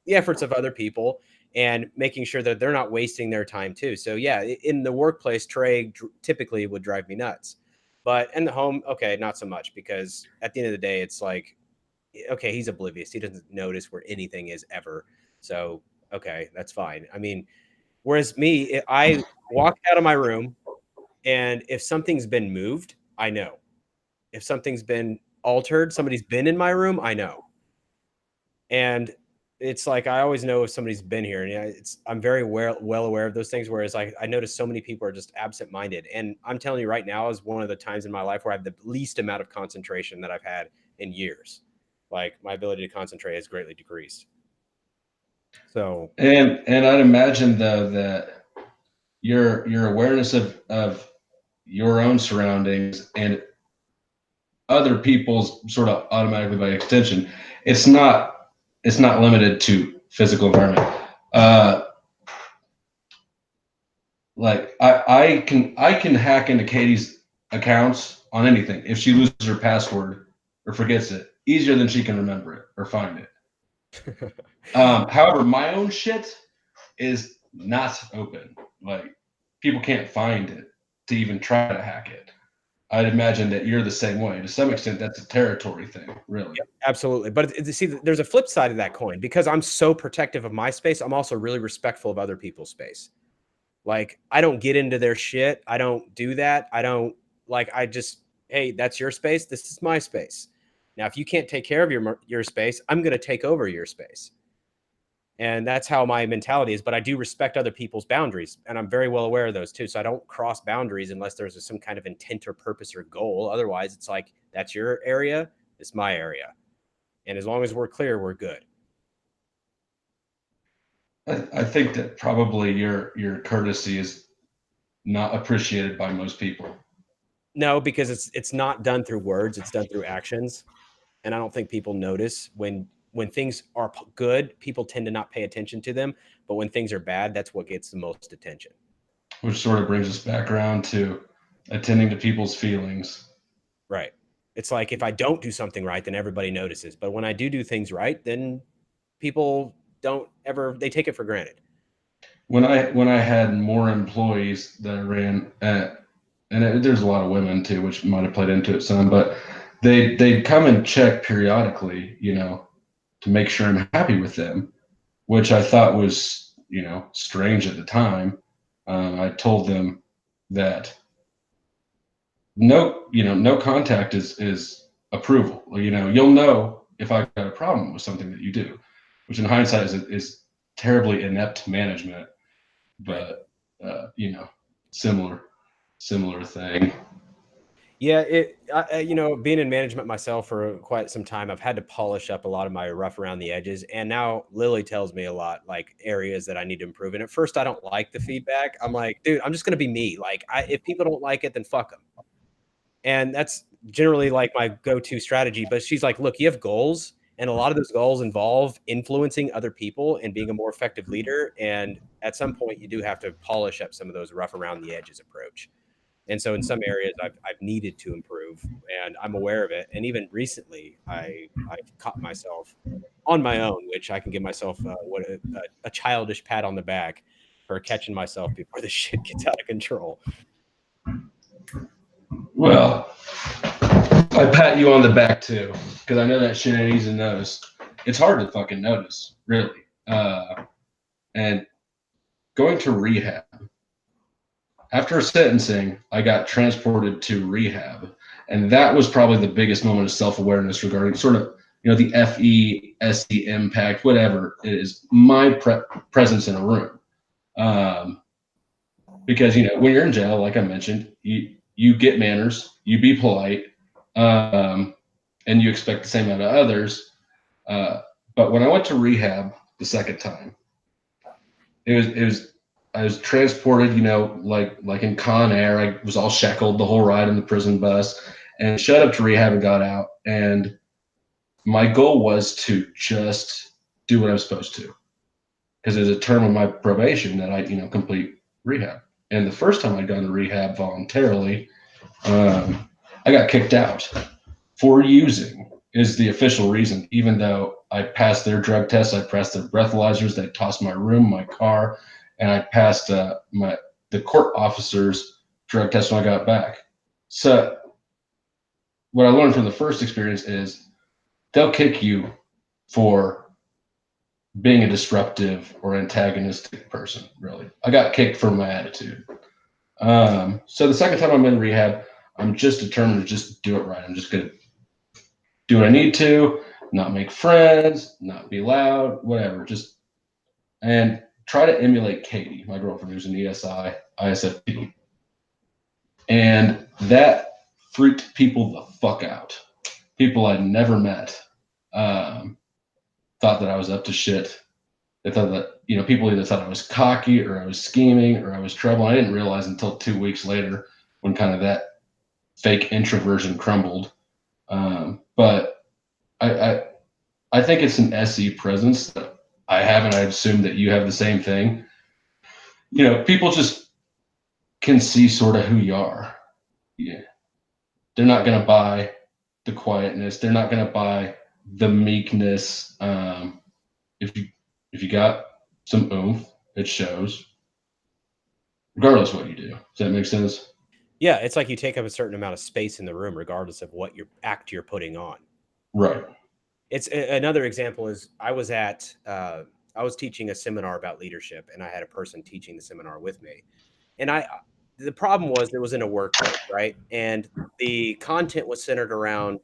the efforts of other people and making sure that they're not wasting their time too. So yeah, in the workplace, Trey typically would drive me nuts. But in the home, okay, not so much because at the end of the day, it's like, okay, he's oblivious. He doesn't notice where anything is ever. So, okay, that's fine. I mean, whereas me, I walk out of my room and if something's been moved, I know. If something's been altered, somebody's been in my room, I know. And it's like I always know if somebody's been here, and I'm very well aware of those things. Whereas I notice so many people are just absent-minded, and I'm telling you right now is one of the times in my life where I have the least amount of concentration that I've had in years. Like my ability to concentrate has greatly decreased. So, and I'd imagine though that your awareness of your own surroundings and other people's sort of automatically by extension, it's not limited to physical environment. Like I can hack into Katie's accounts on anything if she loses her password or forgets it, easier than she can remember it or find it. However, my own shit is not open. Like people can't find it to even try to hack it. I'd imagine that you're the same way. To some extent, that's a territory thing, really. Yep, absolutely. But see, there's a flip side of that coin. Because I'm so protective of my space, I'm also really respectful of other people's space. Like, I don't get into their shit. I don't do that. I don't like, I just, hey, that's your space. This is my space. Now, if you can't take care of your space, I'm going to take over your space. And that's how my mentality is. But I do respect other people's boundaries. And I'm very well aware of those too. So I don't cross boundaries unless there's some kind of intent or purpose or goal. Otherwise, it's like, that's your area. It's my area. And as long as we're clear, we're good. I think that probably your courtesy is not appreciated by most people. No, because it's not done through words, it's done through actions. And I don't think people notice when things are good, people tend to not pay attention to them. But when things are bad, that's what gets the most attention. Which sort of brings us back around to attending to people's feelings. Right. It's like if I don't do something right, then everybody notices. But when I do things right, then people don't ever, they take it for granted. When I had more employees that I ran at, and there's a lot of women too, which might have played into it some, but they'd come and check periodically, to make sure I'm happy with them, which I thought was, strange at the time. I told them that no contact is approval. You'll know if I've got a problem with something that you do, which in hindsight is terribly inept management, but similar thing. Yeah, being in management myself for quite some time, I've had to polish up a lot of my rough around the edges. And now Lily tells me a lot, like areas that I need to improve. And at first, I don't like the feedback. I'm like, dude, I'm just gonna be me. Like, if people don't like it, then fuck them. And that's generally like my go-to strategy. But she's like, look, you have goals, and a lot of those goals involve influencing other people and being a more effective leader. And at some point, you do have to polish up some of those rough around the edges approach. And so in some areas I've needed to improve, and I'm aware of it. And even recently I've caught myself on my own, which I can give myself a childish pat on the back for catching myself before the shit gets out of control. Well, I pat you on the back too, because I know that shit ain't easy to notice. It's hard to fucking notice, really. And going to rehab, after sentencing, I got transported to rehab. And that was probably the biggest moment of self-awareness regarding sort of, the FE, impact, whatever it is, my presence in a room. Because, when you're in jail, like I mentioned, you get manners, you be polite, and you expect the same out of others. But when I went to rehab the second time, I was transported, like in Con Air. I was all shackled the whole ride in the prison bus and showed up to rehab and got out. And my goal was to just do what I was supposed to, because there's a term of my probation that I, complete rehab. And the first time I'd gone to rehab voluntarily, I got kicked out for using is the official reason, even though I passed their drug tests, I passed their breathalyzers, they tossed my room, my car, and I passed the court officer's drug test when I got back. So what I learned from the first experience is they'll kick you for being a disruptive or antagonistic person, really. I got kicked for my attitude. So the second time I'm in rehab, I'm just determined to just do it right. I'm just going to do what I need to, not make friends, not be loud, whatever. Just and try to emulate Katie, my girlfriend, who's an ESI, ISFP. And that freaked people the fuck out. People I'd never met thought that I was up to shit. They thought that, you know, people either thought I was cocky or I was scheming or I was trouble. I didn't realize until 2 weeks later when kind of that fake introversion crumbled. But I think it's an SE presence that I have, and I assume that you have the same thing. You know, people just can see sort of who you are. Yeah. They're not going to buy the quietness. They're not going to buy the meekness. If you got some oomph, it shows, regardless of what you do. Does that make sense? Yeah, it's like you take up a certain amount of space in the room, regardless of what your act you're putting on. Right. It's another example is I was teaching a seminar about leadership, and I had a person teaching the seminar with me. And the problem was it was in a workplace, right? And the content was centered around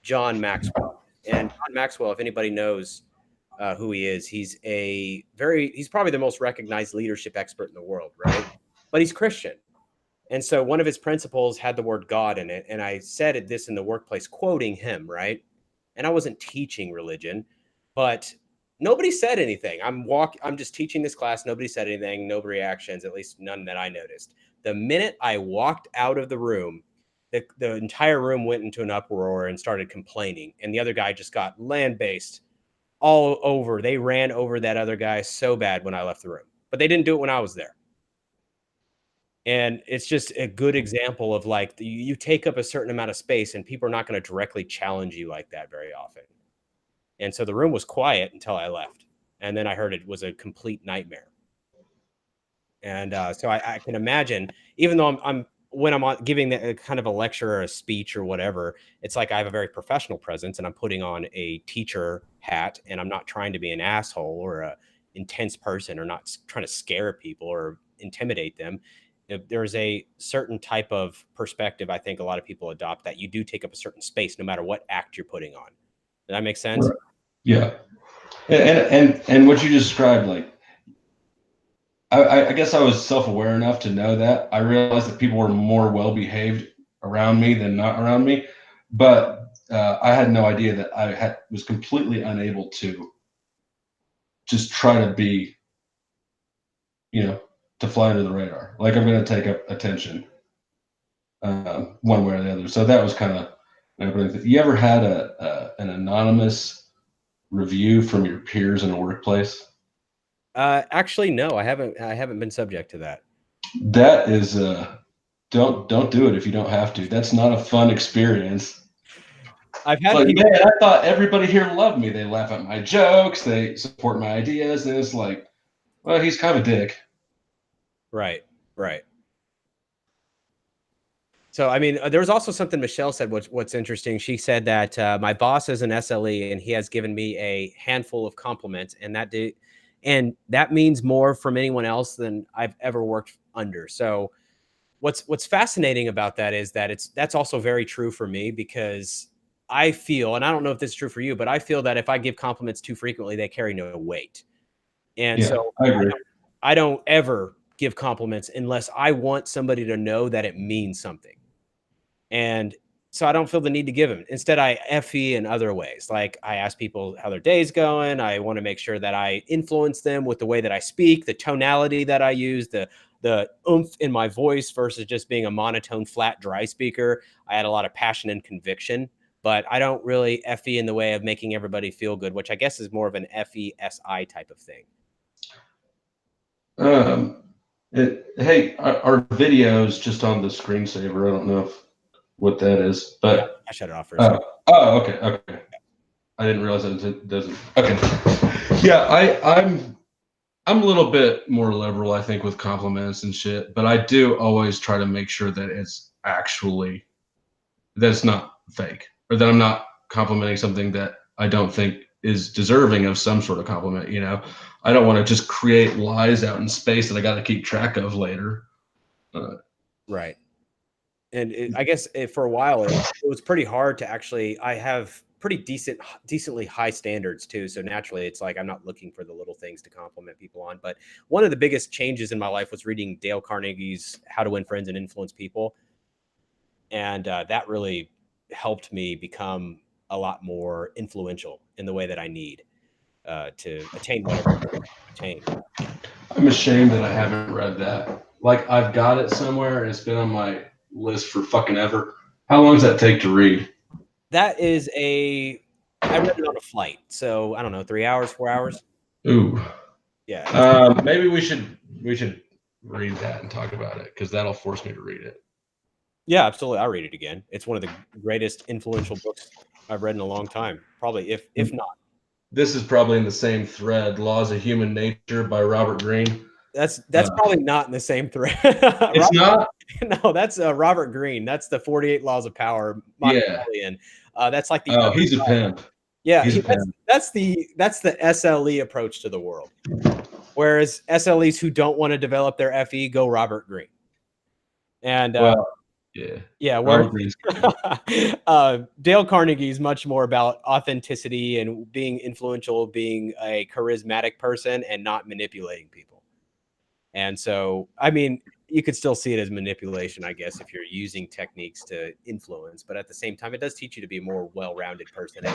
John Maxwell. And John Maxwell, if anybody knows who he is, he's probably the most recognized leadership expert in the world, right? But he's Christian. And so one of his principles had the word God in it. And I said this in the workplace, quoting him, right? And I wasn't teaching religion, but nobody said anything. I'm just teaching this class. Nobody said anything, no reactions, at least none that I noticed. The minute I walked out of the room, the entire room went into an uproar and started complaining. And the other guy just got land-based all over. They ran over that other guy so bad when I left the room, but they didn't do it when I was there. And it's just a good example of like you take up a certain amount of space and people are not going to directly challenge you like that very often. And so the room was quiet until I left. And then I heard it was a complete nightmare. And so I can imagine, even though when I'm giving kind of a lecture or a speech or whatever, it's like I have a very professional presence and I'm putting on a teacher hat and I'm not trying to be an asshole or a intense person or not trying to scare people or intimidate them. There's a certain type of perspective I think a lot of people adopt that you do take up a certain space no matter what act you're putting on. Does that make sense? Right. Yeah. And what you described, like, I guess I was self-aware enough to know that. I realized that people were more well-behaved around me than not around me. But I had no idea that I was completely unable to just try to be, you know, to fly under the radar. Like I'm going to take up attention one way or the other. So that was kind of, you ever had an anonymous review from your peers in a workplace? Actually, no, I haven't been subject to that. That is, don't do it if you don't have to. That's not a fun experience. I've had like, people. Man, I thought everybody here loved me. They laugh at my jokes. They support my ideas. And it's like, well, he's kind of a dick. Right. So, I mean, there was also something Michelle said, what's interesting. She said that my boss is an SLE and he has given me a handful of compliments, and that means more from anyone else than I've ever worked under. So what's fascinating about that is that that's also very true for me, because I feel, and I don't know if this is true for you, but I feel that if I give compliments too frequently, they carry no weight. And Yeah, so I agree. I don't ever give compliments unless I want somebody to know that it means something. And so I don't feel the need to give them. Instead, I FE in other ways. Like I ask people how their day's going. I want to make sure that I influence them with the way that I speak, the tonality that I use, the oomph in my voice versus just being a monotone, flat, dry speaker. I add a lot of passion and conviction, but I don't really FE in the way of making everybody feel good, which I guess is more of an FESI type of thing. Hey, our video's just on the screensaver. I don't know what that is, but yeah, I shut it off for a second. Okay. I didn't realize that it doesn't. Okay. Yeah, I'm a little bit more liberal, I think, with compliments and shit, but I do always try to make sure that it's not fake, or that I'm not complimenting something that I don't think is deserving of some sort of compliment. You know, I don't want to just create lies out in space that I got to keep track of later. Right. And I guess for a while, it was pretty hard to actually, I have pretty decently high standards too. So naturally, it's like I'm not looking for the little things to compliment people on. But one of the biggest changes in my life was reading Dale Carnegie's How to Win Friends and Influence People, and that really helped me become a lot more influential in the way that I need to attain whatever I want to attain. I'm ashamed that I haven't read that. Like, I've got it somewhere and it's been on my list for fucking ever. How long does that take to read? That is I read it on a flight, so I don't know, 3 hours, 4 hours. Ooh. Yeah. Maybe we should read that and talk about it, because that'll force me to read it. Yeah, absolutely. I'll read it again. It's one of the greatest influential books I've read in a long time. Probably, if not. This is probably in the same thread, Laws of Human Nature by Robert Greene. That's probably not in the same thread. It's not? No, that's Robert Greene. That's the 48 Laws of Power, Machiavellian. That's like the he's a pimp. Yeah, that's the SLE approach to the world. Whereas SLEs who don't want to develop their FE go Robert Greene. And where Dale Carnegie is much more about authenticity and being influential, being a charismatic person and not manipulating people. And so, I mean, you could still see it as manipulation, I guess, if you're using techniques to influence. But at the same time, it does teach you to be a more well-rounded person. And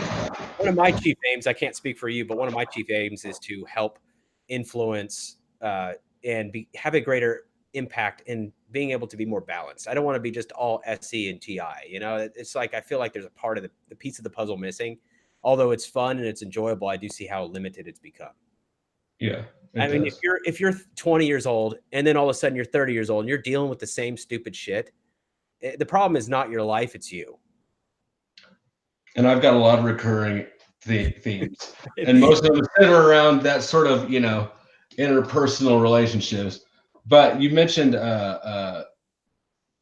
one of my chief aims, I can't speak for you, but one of my chief aims is to help influence and have a greater impact in being able to be more balanced. I don't want to be just all SC and TI. You know, it's like I feel like there's a part of the piece of the puzzle missing. Although it's fun and it's enjoyable, I do see how limited it's become. Yeah. I mean, if you're 20 years old and then all of a sudden you're 30 years old and you're dealing with the same stupid shit, the problem is not your life, it's you. And I've got a lot of recurring themes, and most of them center around that sort of, interpersonal relationships. But you mentioned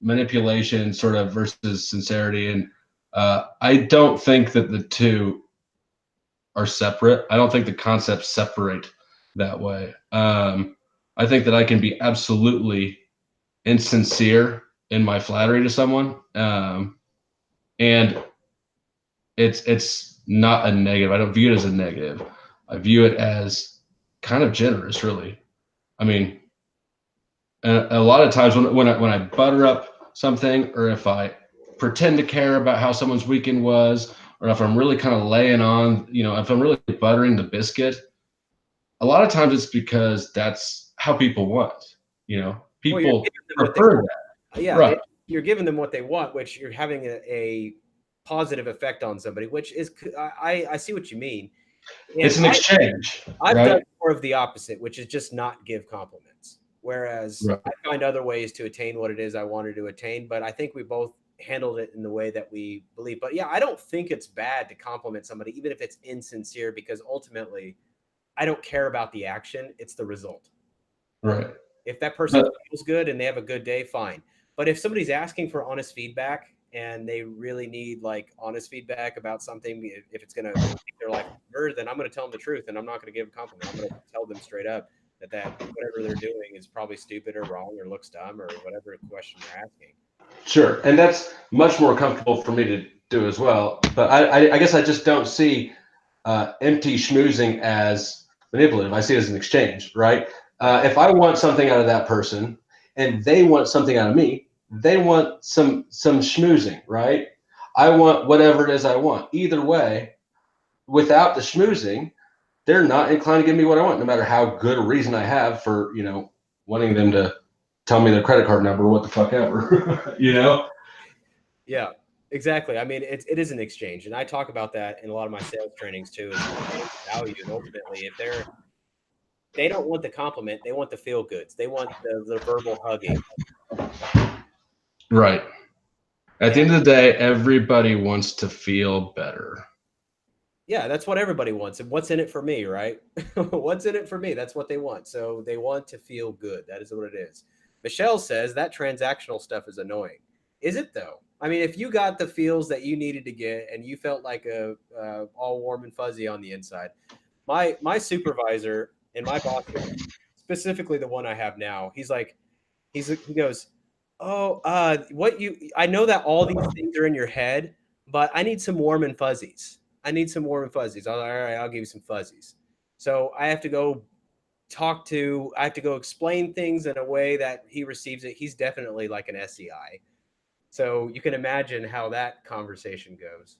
manipulation sort of versus sincerity, and I don't think that the two are separate. I don't think the concepts separate that way. I think that I can be absolutely insincere in my flattery to someone, and it's not a negative. I don't view it as a negative. I view it as kind of generous, really. I mean, a lot of times when I butter up something, or if I pretend to care about how someone's weekend was, or if I'm really kind of laying on, if I'm really buttering the biscuit, a lot of times it's because that's how people want. People prefer that. Yeah, right. You're giving them what they want, which you're having a positive effect on somebody, which is I see what you mean. And it's an exchange. I've done more of the opposite, which is just not give compliments. Whereas I find other ways to attain what it is I wanted to attain, but I think we both handled it in the way that we believe. But yeah, I don't think it's bad to compliment somebody, even if it's insincere, because ultimately I don't care about the action. It's the result. Right. If that person feels good and they have a good day, fine. But if somebody's asking for honest feedback and they really need like honest feedback about something, if it's going to make their life better, then I'm going to tell them the truth, and I'm not going to give a compliment. I'm going to tell them straight up that whatever they're doing is probably stupid or wrong or looks dumb or whatever question they're asking. Sure. And that's much more comfortable for me to do as well. But I guess I just don't see empty schmoozing as manipulative. I see it as an exchange, right? If I want something out of that person and they want something out of me, they want some schmoozing, right? I want whatever it is I want. Either way, without the schmoozing, they're not inclined to give me what I want, no matter how good a reason I have for, wanting them to tell me their credit card number, what the fuck ever, Yeah, exactly. I mean, it is an exchange. And I talk about that in a lot of my sales trainings too, is value. And ultimately, if they don't want the compliment, they want the feel goods. They want the verbal hugging. Right. At the end of the day, everybody wants to feel better. Yeah, that's what everybody wants. And what's in it for me, right? What's in it for me? That's what they want. So they want to feel good. That is what it is. Michelle says that transactional stuff is annoying. Is it though? I mean, if you got the feels that you needed to get and you felt like all warm and fuzzy on the inside, my supervisor and my boss, specifically the one I have now, he goes, "Oh, I know that all these things are in your head, but I need some warm and fuzzies. I need some warm and fuzzies. I was like, all right, I'll give you some fuzzies. So I have to go I have to go explain things in a way that he receives it. He's definitely like an SEI. So you can imagine how that conversation goes.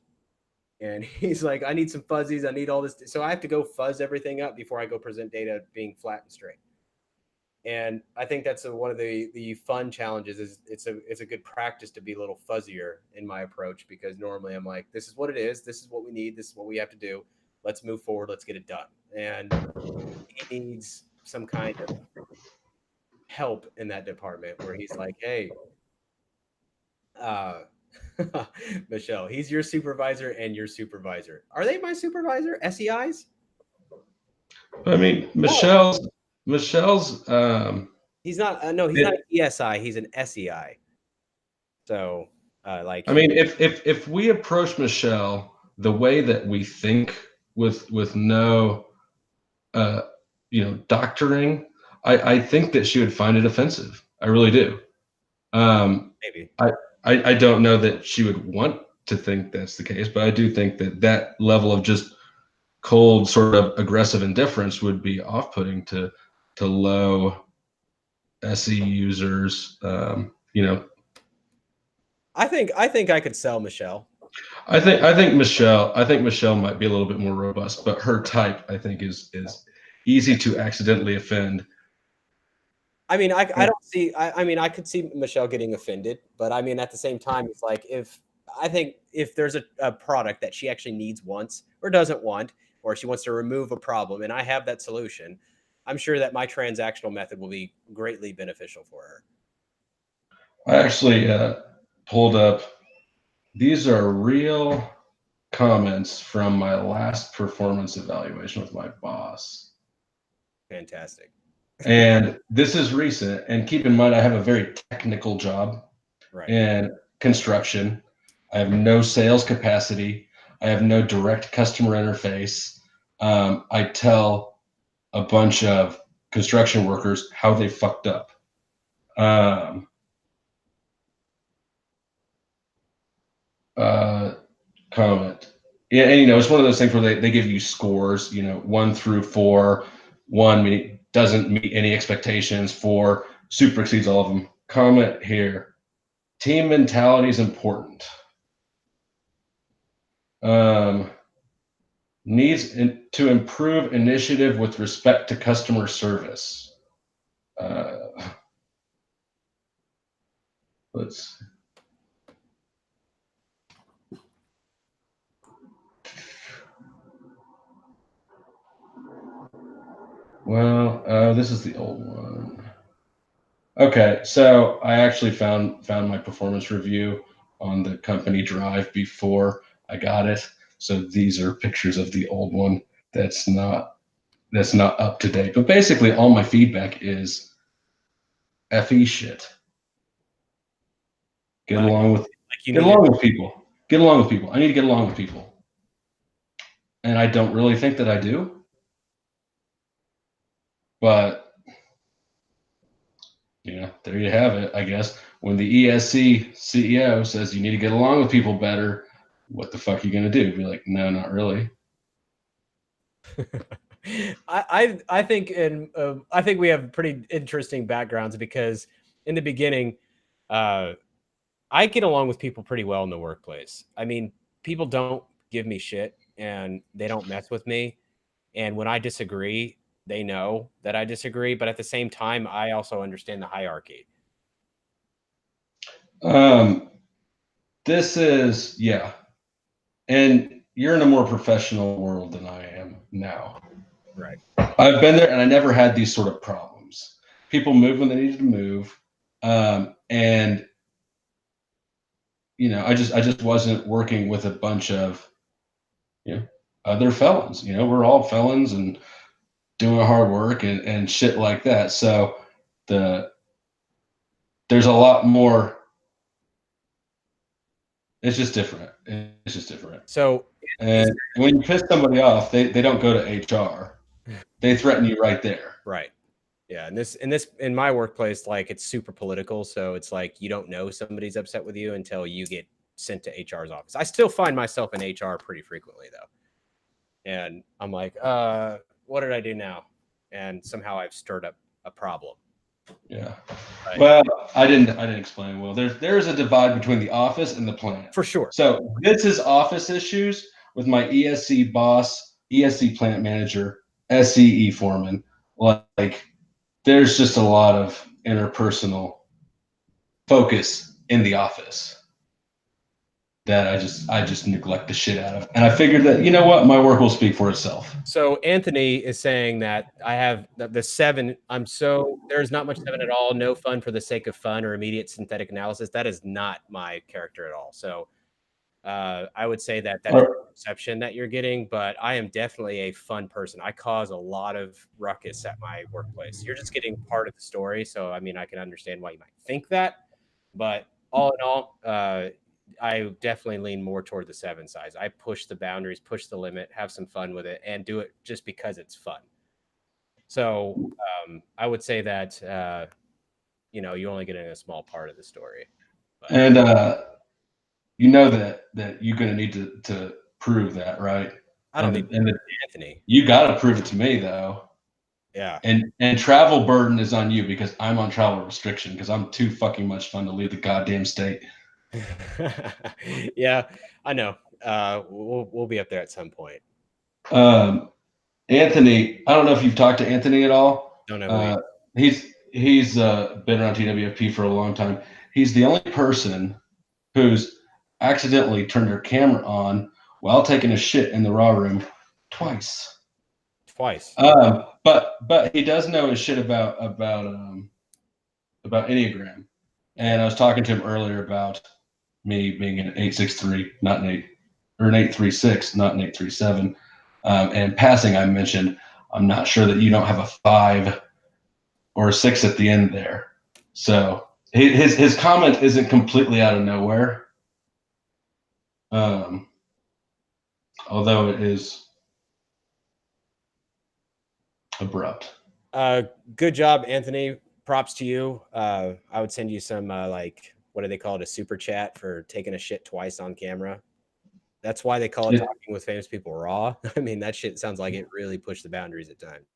And he's like, I need some fuzzies. I need all this. So I have to go fuzz everything up before I go present data being flat and straight. And I think that's one of the fun challenges is it's a good practice to be a little fuzzier in my approach, because normally I'm like, this is what it is. This is what we need. This is what we have to do. Let's move forward. Let's get it done. And he needs some kind of help in that department where he's like, hey, uh, Michelle, he's your supervisor and your supervisor. Are they my supervisor? SEIs? I mean, Michelle's He's not. No, he's not an ESI. He's an SEI. So, like, I mean, if we approach Michelle the way that we think with no doctoring, I think that she would find it offensive. I really do. Maybe. I don't know that she would want to think that's the case, but I do think that level of just cold, sort of aggressive indifference would be off-putting to low SE users. I think I could sell Michelle. I think Michelle might be a little bit more robust, but her type, I think, is easy to accidentally offend. I mean, I don't see. I mean, I could see Michelle getting offended, but I mean, at the same time, it's like if there's a product that she actually needs once or doesn't want, or she wants to remove a problem, and I have that solution, I'm sure that my transactional method will be greatly beneficial for her. I actually pulled up. These are real comments from my last performance evaluation with my boss. Fantastic. And this is recent. And keep in mind, I have a very technical job in construction. I have no sales capacity. I have no direct customer interface. I tell a bunch of construction workers how they fucked up. Comment. Yeah, and it's one of those things where they give you scores, 1 through 4. 1 doesn't meet any expectations. 4 super exceeds all of them. Comment here. Team mentality is important. Needs to improve initiative with respect to customer service. Let's see. Well, this is the old one. Okay, so I actually found my performance review on the company drive before I got it. So these are pictures of the old one. That's not up to date. But basically, all my feedback is FE shit. Get along with people. Get along with people. I need to get along with people, and I don't really think that I do. But there you have it. I guess when the ESC CEO says you need to get along with people better, what the fuck are you gonna do? Be like, no, not really. I think I think we have pretty interesting backgrounds, because in the beginning, I get along with people pretty well in the workplace. I mean, people don't give me shit and they don't mess with me. And when I disagree, they know that I disagree. But at the same time, I also understand the hierarchy. This is, yeah. And you're in a more professional world than I am now. Right. I've been there and I never had these sort of problems. People moved when they needed to move. And I just wasn't working with a bunch of other felons. We're all felons and doing hard work and shit like that. So there's a lot more. It's just different. So, and when you piss somebody off, they don't go to HR. They threaten you right there. Right. Yeah. In my workplace, like, it's super political. So it's like, you don't know somebody's upset with you until you get sent to HR's office. I still find myself in HR pretty frequently, though. And I'm like, what did I do now? And somehow I've stirred up a problem. Yeah. Right? Well, I didn't explain well. There's a divide between the office and the plant. For sure. So this is office issues with my ESC boss, ESC plant manager, SCE foreman. Like there's just a lot of interpersonal focus in the office that I just neglect the shit out of. And I figured that, you know what, my work will speak for itself. So Anthony is saying that I have the 7. There's not much 7 at all. No fun for the sake of fun or immediate synthetic analysis. That is not my character at all. So I would say that is the perception that you're getting, but I am definitely a fun person. I cause a lot of ruckus at my workplace. You're just getting part of the story. So, I mean, I can understand why you might think that, but all in all, I definitely lean more toward the 7 size. I push the boundaries, push the limit, have some fun with it, and do it just because it's fun. So I would say that, you only get in a small part of the story. But. And you know that you're going to need to prove that, right? I don't need Anthony. You got to prove it to me, though. Yeah. And travel burden is on you because I'm on travel restriction because I'm too fucking much fun to leave the goddamn state. Yeah, I know. We'll be up there at some point. Anthony, I don't know if you've talked to Anthony at all. Don't know. He's been around TWFP for a long time. He's the only person who's accidentally turned their camera on while taking a shit in the raw room twice. But he does know his shit about Enneagram. And I was talking to him earlier about me being an 863, not an 8, or an 836, not an 837. And passing, I mentioned, I'm not sure that you don't have a 5 or a 6 at the end there. So his comment isn't completely out of nowhere. Although it is abrupt. Good job, Anthony. Props to you. I would send you some what do they call it? A super chat for taking a shit twice on camera. That's why they call it Talking with Famous People Raw. I mean, that shit sounds like it really pushed the boundaries at times.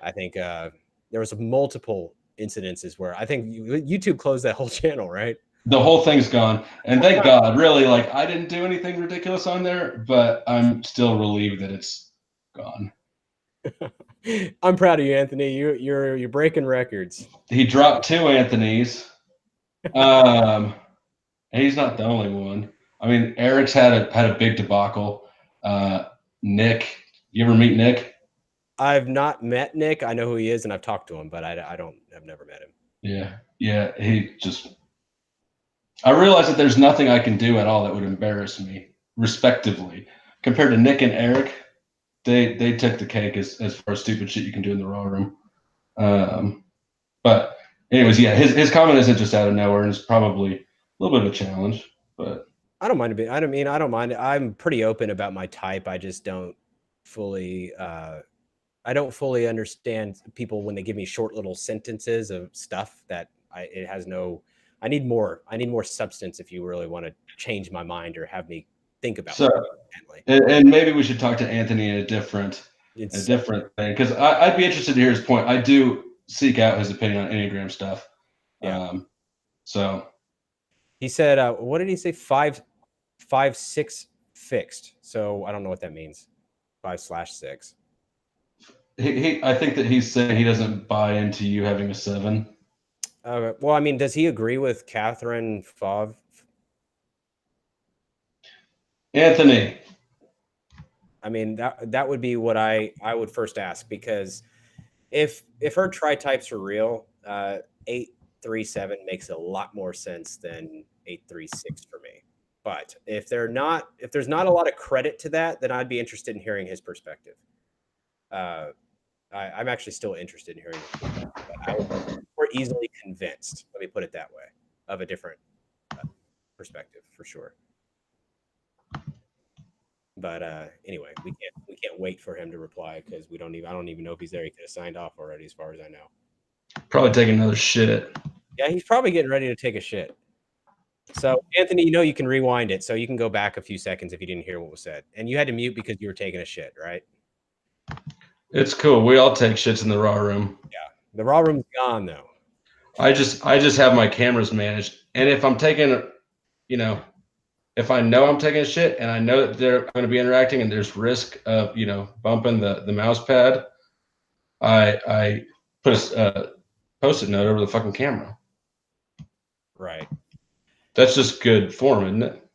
I think there was multiple incidences where I think YouTube closed that whole channel, right? The whole thing's gone. And thank God, really, like I didn't do anything ridiculous on there, but I'm still relieved that it's gone. I'm proud of you, Anthony. You're breaking records. He dropped 2 Anthony's. And he's not the only one. I mean, Eric's had a big debacle. Nick, you ever meet Nick? I've not met Nick. I know who he is, and I've talked to him, but I've never met him. Yeah. I realize that there's nothing I can do at all that would embarrass me, respectively, compared to Nick and Eric. They took the cake as far as stupid shit you can do in the raw room. But anyways, yeah, his comment isn't just out of nowhere, and it's probably a little bit of a challenge. But I don't mind I don't mind. I'm pretty open about my type. I just don't fully. I don't fully understand people when they give me short little sentences of stuff that it has no. I need more substance if you really want to change my mind or have me think about it. And maybe we should talk to Anthony in a different thing, because I'd be interested to hear his point. I do seek out his opinion on Enneagram stuff. Yeah. So he said, what did he say? 5, 6 fixed. So I don't know what that means. 5/6. I think that he's saying he doesn't buy into you having a 7. Well, I mean, does he agree with Catherine Favre? Anthony. I mean, that would be what I would first ask, because if her tri-types are real, 837 makes a lot more sense than 836 for me. But if there's not a lot of credit to that, then I'd be interested in hearing his perspective. I'm actually still interested in hearing his perspective. I was more easily convinced, let me put it that way, of a different perspective for sure. But anyway, we can't wait for him to reply, because I don't even know if he's there. He could have signed off already, as far as I know. Probably taking another shit. Yeah, he's probably getting ready to take a shit. So, Anthony, you can rewind it, so you can go back a few seconds if you didn't hear what was said. And you had to mute because you were taking a shit, right? It's cool. We all take shits in the raw room. Yeah. The raw room's gone, though. I just have my cameras managed, and if I'm taking, if I know I'm taking a shit and I know that they're going to be interacting and there's risk of bumping the mouse pad, I put a post-it note over the fucking camera. Right. That's just good form, isn't it?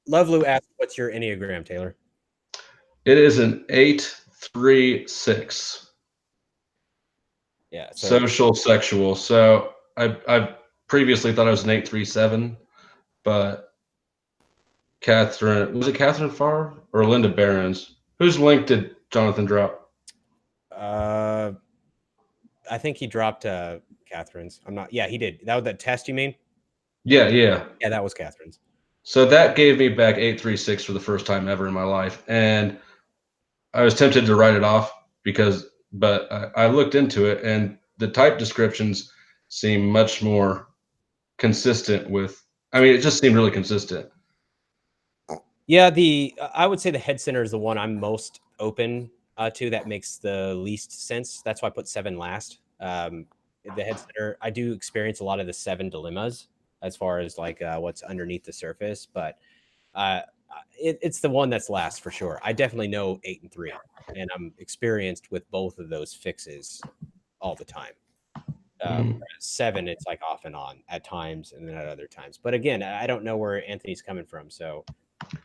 Lovelu asked, "What's your Enneagram, Taylor?" It is an 8-3-6. Yeah. Social, sexual. So I previously thought I was an 8-3-7, but was it Catherine Farr or Linda Behrens? Whose link did Jonathan drop? I think he dropped Catherine's. Yeah, he did. That was that test, you mean? Yeah. Yeah, that was Catherine's. So that gave me back 8-3-6 for the first time ever in my life, and I was tempted to write it off but I looked into it, and the type descriptions seem much more consistent with. I mean, it just seemed really consistent. Yeah, I would say the head center is the one I'm most open to. That makes the least sense. That's why I put 7 last. The head center, I do experience a lot of the 7 dilemmas as far as like what's underneath the surface, but it's the one that's last for sure. I definitely know 8 and 3, and I'm experienced with both of those fixes all the time. 7, it's like off and on at times, and then at other times. But again, I don't know where Anthony's coming from, so.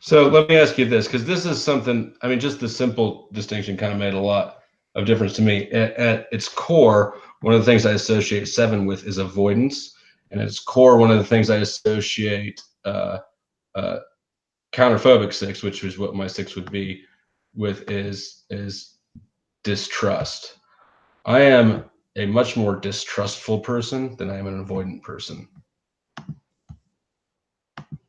So let me ask you this, because this is something, I mean, just the simple distinction kind of made a lot of difference to me. At its core, one of the things I associate 7 with is avoidance. And at its core, one of the things I associate counterphobic 6, which is what my 6 would be, with is distrust. I am a much more distrustful person than I am an avoidant person.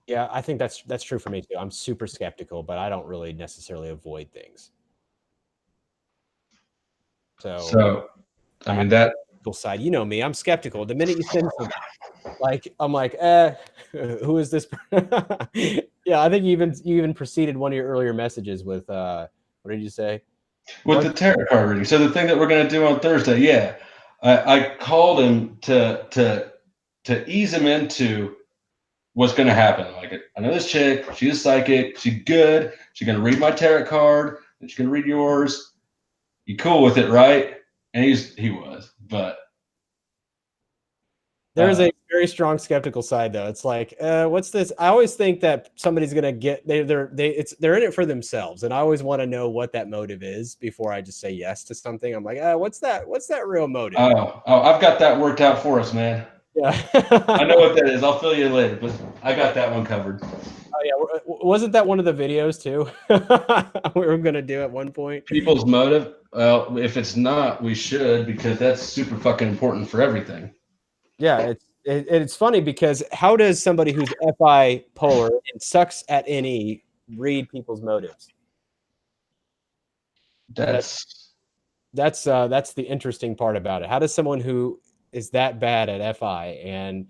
Yeah, I think that's true for me too. I'm super skeptical, but I don't really necessarily avoid things. So I mean that side, you know me, I'm skeptical. The minute you send something, like I'm like, who is this? Yeah, I think you even preceded one of your earlier messages with what did you say? With the tarot card reading. So the thing that we're going to do on Thursday, yeah, I called him to ease him into what's going to happen. Like, I know this chick, she's a psychic, she's good, she's going to read my tarot card, and she's going to read yours. You cool with it, right? And he was, but there's a very strong skeptical side though. It's like, what's this? I always think that somebody's gonna get they're in it for themselves, and I always want to know what that motive is before I just say yes to something. I'm like, what's that real motive? Oh, I've got that worked out for us, man. Yeah, I know what that is. I'll fill you in later, but I got that one covered. Oh yeah, wasn't that one of the videos too? We were gonna do at one point. People's motive. Well, if it's not, we should, because that's super fucking important for everything. Yeah, it's funny because how does somebody who's FI polar and sucks at NE read people's motives? That's the interesting part about it. How does someone who is that bad at FI and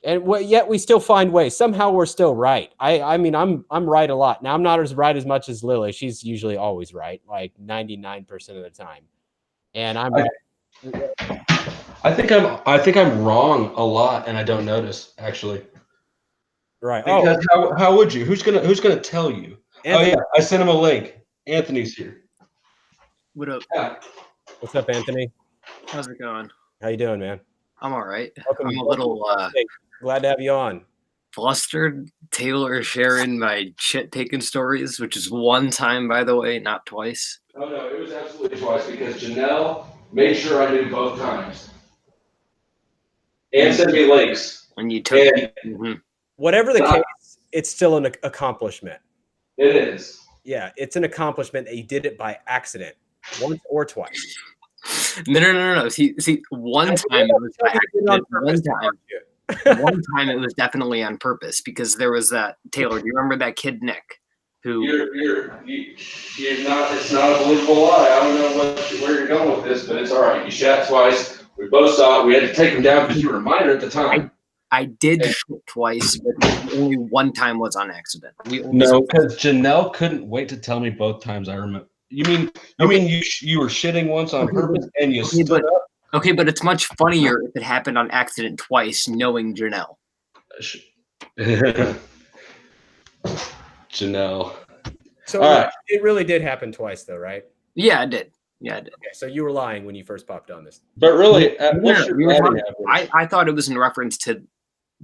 yet we still find ways. Somehow we're still right. I mean, I'm right a lot. Now I'm not as right as much as Lily. She's usually always right, like 99% of the time. And I'm right. I think I'm wrong a lot, and I don't notice, actually. Right. Because how would you? Who's gonna tell you? Anthony. Oh yeah, I sent him a link. Anthony's here. What up? Yeah. What's up, Anthony? How's it going? How you doing, man? I'm all right. Welcome, I'm a little glad to have you on. Flustered. Taylor sharing my shit-taking stories, which is one time, by the way, not twice. Oh no, it was absolutely twice, because Janelle made sure I knew both times and sent me links. When you took whatever the case, it's still an accomplishment. It is. Yeah, it's an accomplishment that you did it by accident, once or twice. No. See, one time it was by accident. One time it was definitely on purpose, because there was that Taylor. Do you remember that kid Nick? Who you're not? It's not a believable lie. I don't know where you're going with this, but it's all right. You shot twice. We both saw it. We had to take him down because you were a minor at the time. I did shit twice, but only one time was on accident. No, because Janelle couldn't wait to tell me both times. I remember. You mean you were shitting once on purpose and you stood up? Okay, but it's much funnier if it happened on accident twice, knowing Janelle. Janelle. So it really did happen twice, though, right? Yeah, it did. Yeah, I did. Okay, so you were lying when you first popped on this. But really, what's your batting average? I thought it was in reference to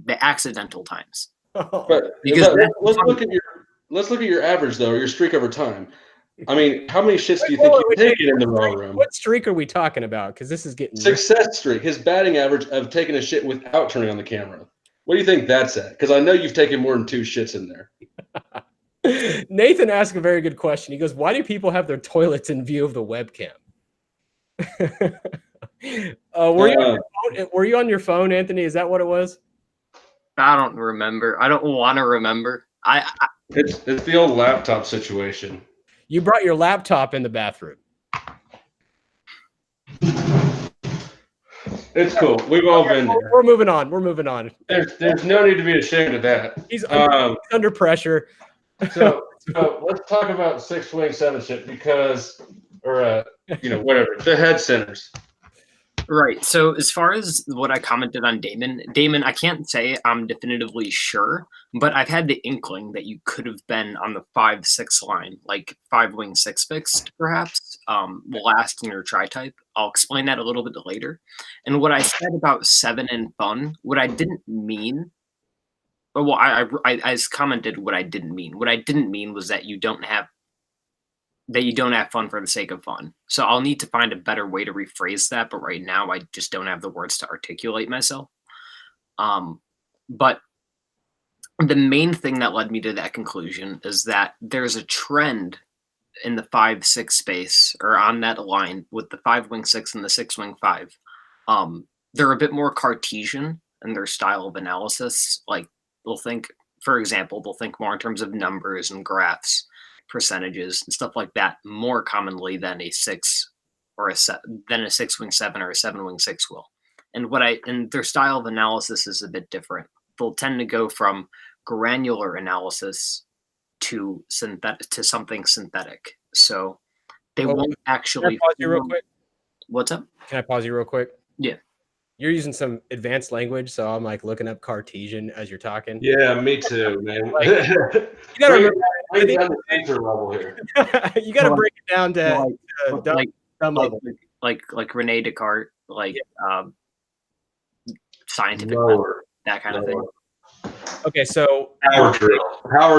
the accidental times. But let's look at your average though, your streak over time. I mean, how many shits do you think you've taken in the raw room? What streak are we talking about? Because this is getting success streak. His batting average of taking a shit without turning on the camera. What do you think that's at? Because I know you've taken more than 2 shits in there. Nathan asked a very good question. He goes, "Why do people have their toilets in view of the webcam?" Were you on your phone, Anthony? Is that what it was? I don't remember. I don't want to remember. It's the old laptop situation. You brought your laptop in the bathroom. It's cool. We've all been there. We're moving on. There's no need to be ashamed of that. He's under pressure. So let's talk about 6 wing 7 shit whatever, the head centers. Right. So as far as what I commented on Damon, I can't say I'm definitively sure, but I've had the inkling that you could have been on the 5-6 line, like 5 wing 6 fixed, perhaps, last in your tri-type. I'll explain that a little bit later. And what I said about 7 and fun, what I didn't mean, I commented what I didn't mean. What I didn't mean was that you don't have fun for the sake of fun. So I'll need to find a better way to rephrase that. But right now I just don't have the words to articulate myself. But the main thing that led me to that conclusion is that there's a trend in the 5-6 space, or on that line with the 5 wing 6 and the 6 wing 5. They're a bit more Cartesian in their style of analysis. Like they'll think more in terms of numbers and graphs, percentages and stuff like that more commonly than a 6 or a 6 wing 7 or a 7 wing 6 will. And their style of analysis is a bit different. They'll tend to go from granular analysis to something synthetic. So they won't actually. Can I pause you real quick? What's up? Can I pause you real quick? Yeah. You're using some advanced language, so I'm like looking up Cartesian as you're talking. Yeah, me too, man. Like, you gotta level here. You gotta break it down to dumb level. Like Rene Descartes, scientific method, that kind of thing. Okay, so power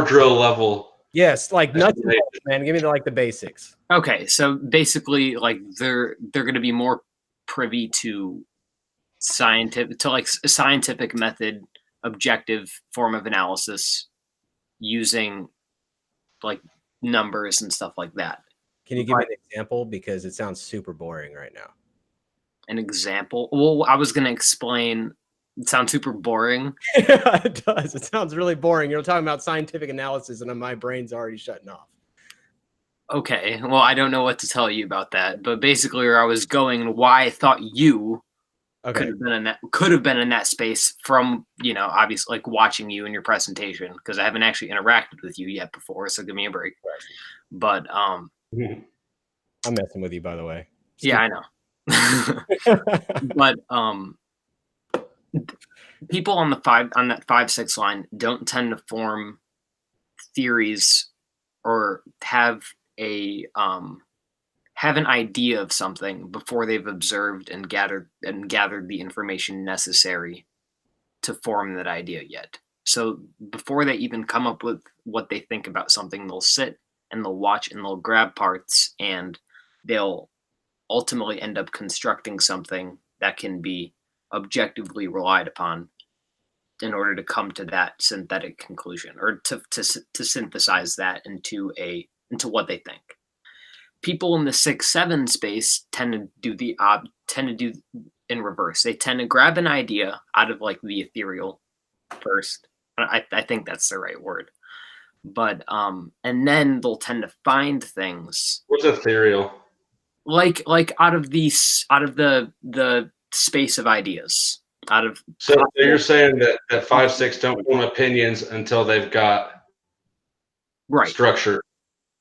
drill level. Yes, like nuts and bolts, man. Give me the basics. Okay, so basically, like they're going to be more privy to a scientific method, objective form of analysis, using like numbers and stuff like that. Can you give me an example, because it sounds super boring right now? An example? Well, I was going to explain. It sounds super boring. Yeah, it does. It sounds really boring. You're talking about scientific analysis, and my brain's already shutting off. Okay, well, I don't know what to tell you about that, but basically, where I was going and why I thought you could have been in that space from, obviously, like watching you in your presentation, because I haven't actually interacted with you yet before, so give me a break. But I'm messing with you, by the way. Yeah, I know. But people on that 5-6 line don't tend to form theories or have an idea of something before they've observed and gathered the information necessary to form that idea yet. So before they even come up with what they think about something, they'll sit and they'll watch and they'll grab parts, and they'll ultimately end up constructing something that can be objectively relied upon in order to come to that synthetic conclusion, or to synthesize that into what they think. People in the 6-7 space tend to do in reverse. They tend to grab an idea out of like the ethereal first. I think that's the right word. But and then they'll tend to find things. What's ethereal? Like out of the space of ideas. out of So you're saying that 5-6 don't form opinions until they've got right. structure.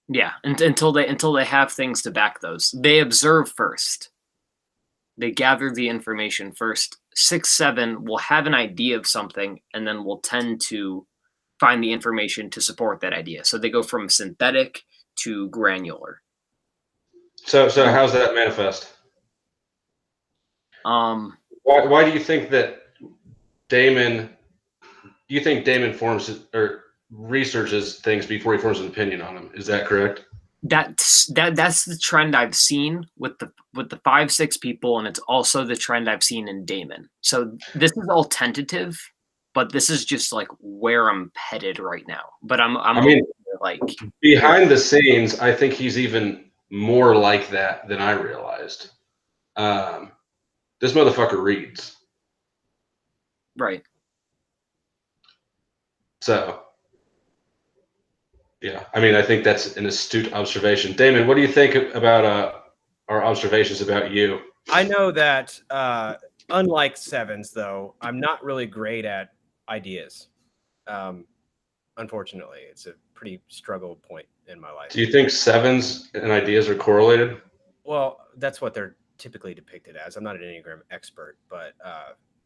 Yeah, until they have things to back those. They observe first. They gather the information first. 6-7 will have an idea of something and then will tend to find the information to support that idea. So they go from synthetic to granular. So how's that manifest? Why do you think that Damon? Do you think Damon forms or researches things before he forms an opinion on them? Is that correct? That's the trend I've seen with the 5-6 people, and it's also the trend I've seen in Damon. So this is all tentative, but this is just like where I'm headed right now. But I mean, like behind the scenes, I think he's even more like that than I realized. This motherfucker reads. Right. So, yeah, I mean, I think that's an astute observation. Damon, what do you think about our observations about you? I know that unlike 7s, though, I'm not really great at ideas. Unfortunately, it's a pretty struggle point in my life. Do you think 7s and ideas are correlated? Well, that's what they're typically depicted as. I'm not an Enneagram expert, but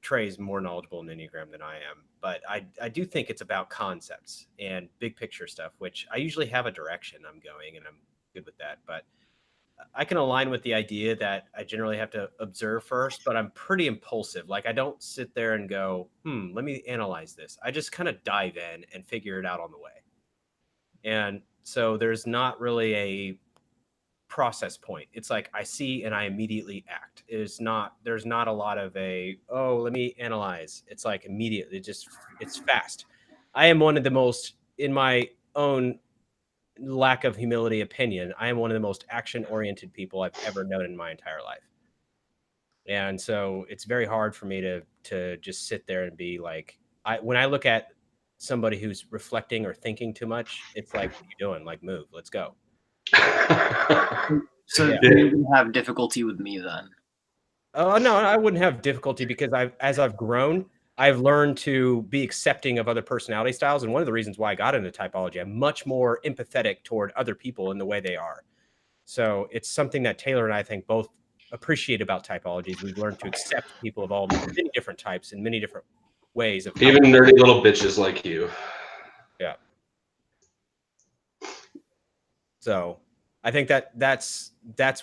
Trey's more knowledgeable in Enneagram than I am. But I do think it's about concepts and big picture stuff, which I usually have a direction I'm going, and I'm good with that. But I can align with the idea that I generally have to observe first, but I'm pretty impulsive. Like, I don't sit there and go, let me analyze this. I just kind of dive in and figure it out on the way. And so there's not really a process point. It's like I see and I immediately act. There's not a lot of let me analyze. It's like immediately, it's fast. I am one of the most, in my own lack of humility opinion, I am one of the most action-oriented people I've ever known in my entire life. And so it's very hard for me to just sit there and be like, when I look at somebody who's reflecting or thinking too much, it's like, what are you doing? Like, move, let's go. So you have difficulty with me then? Oh, no, I wouldn't have difficulty because as I've grown, I've learned to be accepting of other personality styles. And one of the reasons why I got into typology, I'm much more empathetic toward other people in the way they are. So it's something that Taylor and I think both appreciate about typologies. We've learned to accept people of all many different types and many different ways of even nerdy little bitches like you. Yeah. So I think that's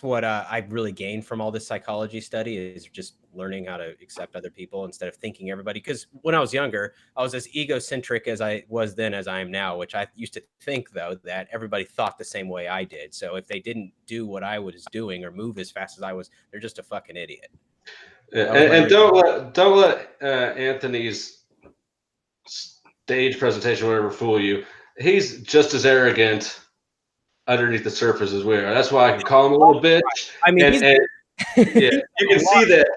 what I've really gained from all this psychology study is just learning how to accept other people instead of thinking everybody. Because when I was younger, I was as egocentric as I was then as I am now, which I used to think, though, that everybody thought the same way I did. So if they didn't do what I was doing or move as fast as I was, they're just a fucking idiot. And don't let Anthony's stage presentation or whatever fool you. He's just as arrogant underneath the surface as we are. That's why I can call him a little bitch. I mean, yeah, you can see that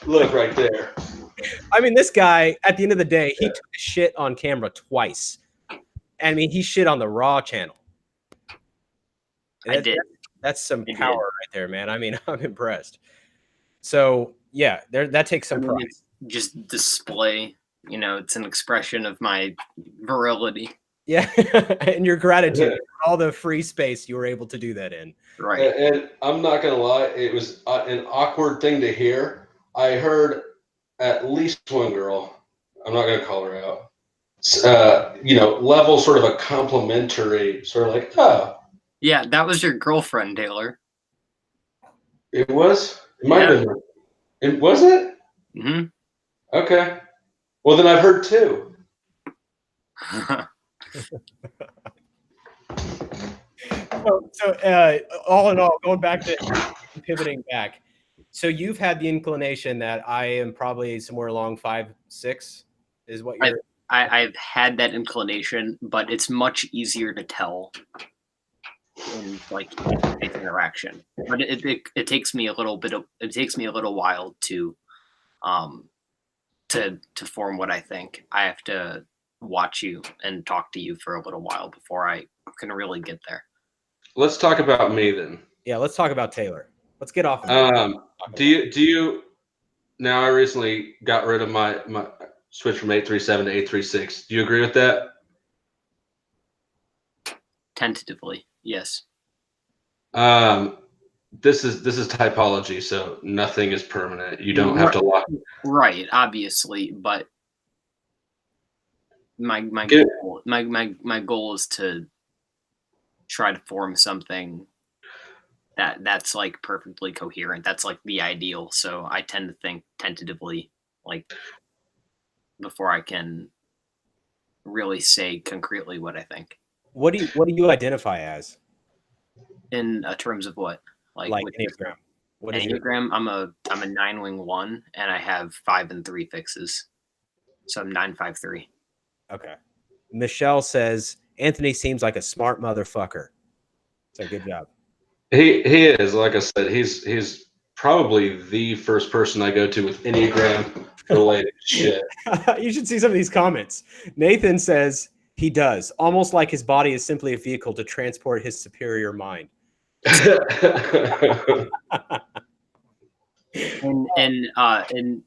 look right there. I mean, this guy, at the end of the day, he took a shit on camera twice. I mean, he shit on the Raw channel. I did. That's some power right there, man. I mean, I'm impressed. So, yeah, that takes some pride. Just display, it's an expression of my virility. Yeah, and your gratitude for all the free space you were able to do that in. Right. And I'm not going to lie, it was an awkward thing to hear. I heard at least one girl, I'm not going to call her out, level sort of a complimentary, sort of like, oh. Yeah, that was your girlfriend, Taylor. It was? It might have been. Was it? Mm-hmm. Okay. Well, then I've heard two. So all in all, going back to pivoting back, so you've had the inclination that I am probably somewhere along 5-6 is what you're. I've had that inclination, but it's much easier to tell in like interaction. But it takes me a little while to form what I think. I have to watch you and talk to you for a little while before I can really get there. Let's talk about me then. Yeah, let's talk about Taylor. Let's get off of that. Do you now I recently got rid of my switch from 837 to 836. Do you agree with that? Tentatively, yes. This is typology, so nothing is permanent. You don't have to lock. Right, obviously, but my goal is to try to form something that's like perfectly coherent. That's like the ideal. So I tend to think tentatively, like before I can really say concretely what I think. What do you identify as? In terms of what? Like Enneagram. What is your Enneagram? I'm a 9-wing-1, and I have 5 and 3 fixes. So I'm 9-5-3. Okay. Michelle says Anthony seems like a smart motherfucker. So good job. He is, like I said, he's probably the first person I go to with Enneagram related shit. You should see some of these comments. Nathan says he does, almost like his body is simply a vehicle to transport his superior mind. and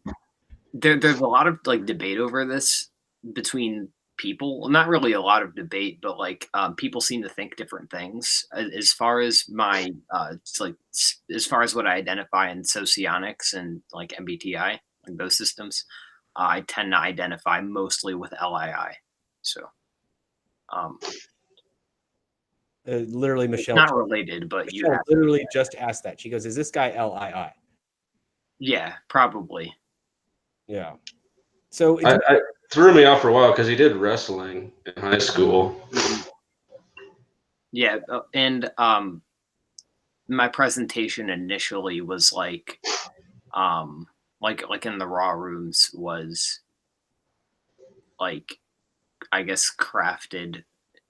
there's a lot of like debate over this between people. Well, not really a lot of debate, but like people seem to think different things. As far as my it's like as far as what I identify in Socionics and like MBTI, like those systems, I tend to identify mostly with LII. So literally, Michelle, not related, but you have literally just asked that. She goes, "Is this guy LII?" Yeah, probably. Yeah. So I threw me off for a while because he did wrestling in high school. Yeah, and my presentation initially was like in the raw rooms was like, I guess crafted.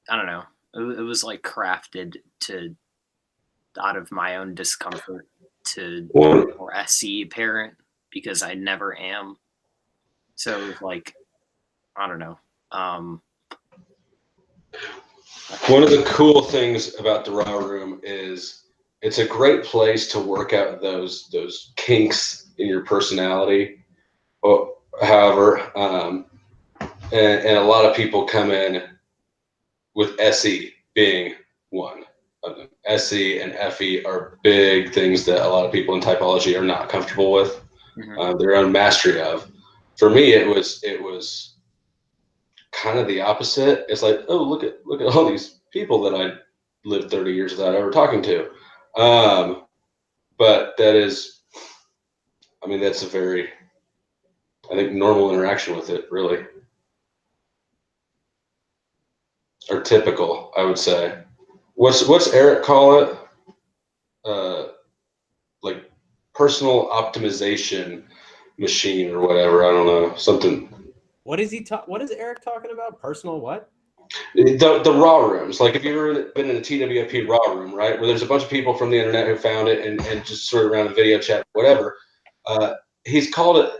I don't know. It was like crafted to out of my own discomfort to be more SC parent because I never am. So it was like, I don't know. One of the cool things about the raw room is it's a great place to work out those kinks in your personality. However, and a lot of people come in with SE being one of them. SE and FE are big things that a lot of people in typology are not comfortable with, their own mastery of. For me, it was kind of the opposite. It's like, oh, look at all these people that I lived 30 years without ever talking to. But that is, I mean, that's a very, I think, normal interaction with it, really. Or typical, I would say. What's Eric call it? Like personal optimization machine or whatever. I don't know, something. What is what is Eric talking about? Personal what? The raw rooms. Like if you've ever been in a TWFP raw room, right, where there's a bunch of people from the internet who found it and just sort of around a video chat, whatever. He's called it.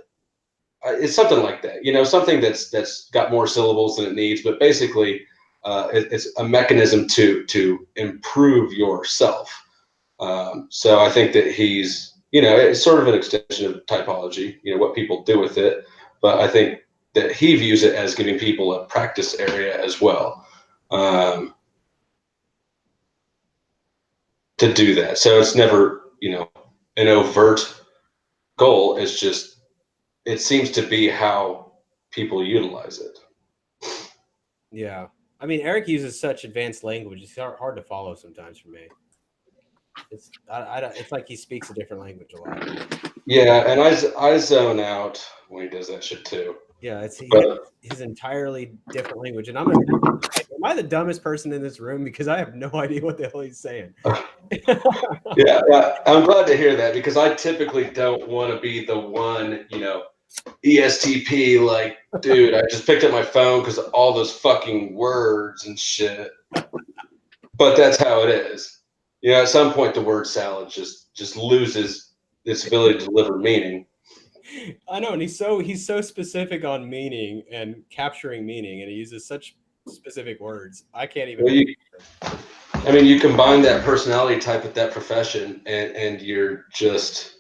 It's something like that, something that's got more syllables than it needs, but basically, it's a mechanism to improve yourself. So I think that he's, it's sort of an extension of typology, what people do with it, but I think that he views it as giving people a practice area as well, to do that. So it's never, an overt goal. It's just, it seems to be how people utilize it. Yeah. I mean, Eric uses such advanced language. It's hard to follow sometimes for me. It's like he speaks a different language a lot. Yeah, and I zone out when he does that shit too. Yeah, it's his entirely different language, and am I the dumbest person in this room because I have no idea what the hell he's saying? Yeah, I'm glad to hear that because I typically don't want to be the one, ESTP, like, dude, I just picked up my phone because of all those fucking words and shit. But that's how it is. At some point the word salad just loses its ability to deliver meaning. I know, and he's so specific on meaning and capturing meaning, and he uses such specific words. I can't even. Well, you combine that personality type with that profession, and you're just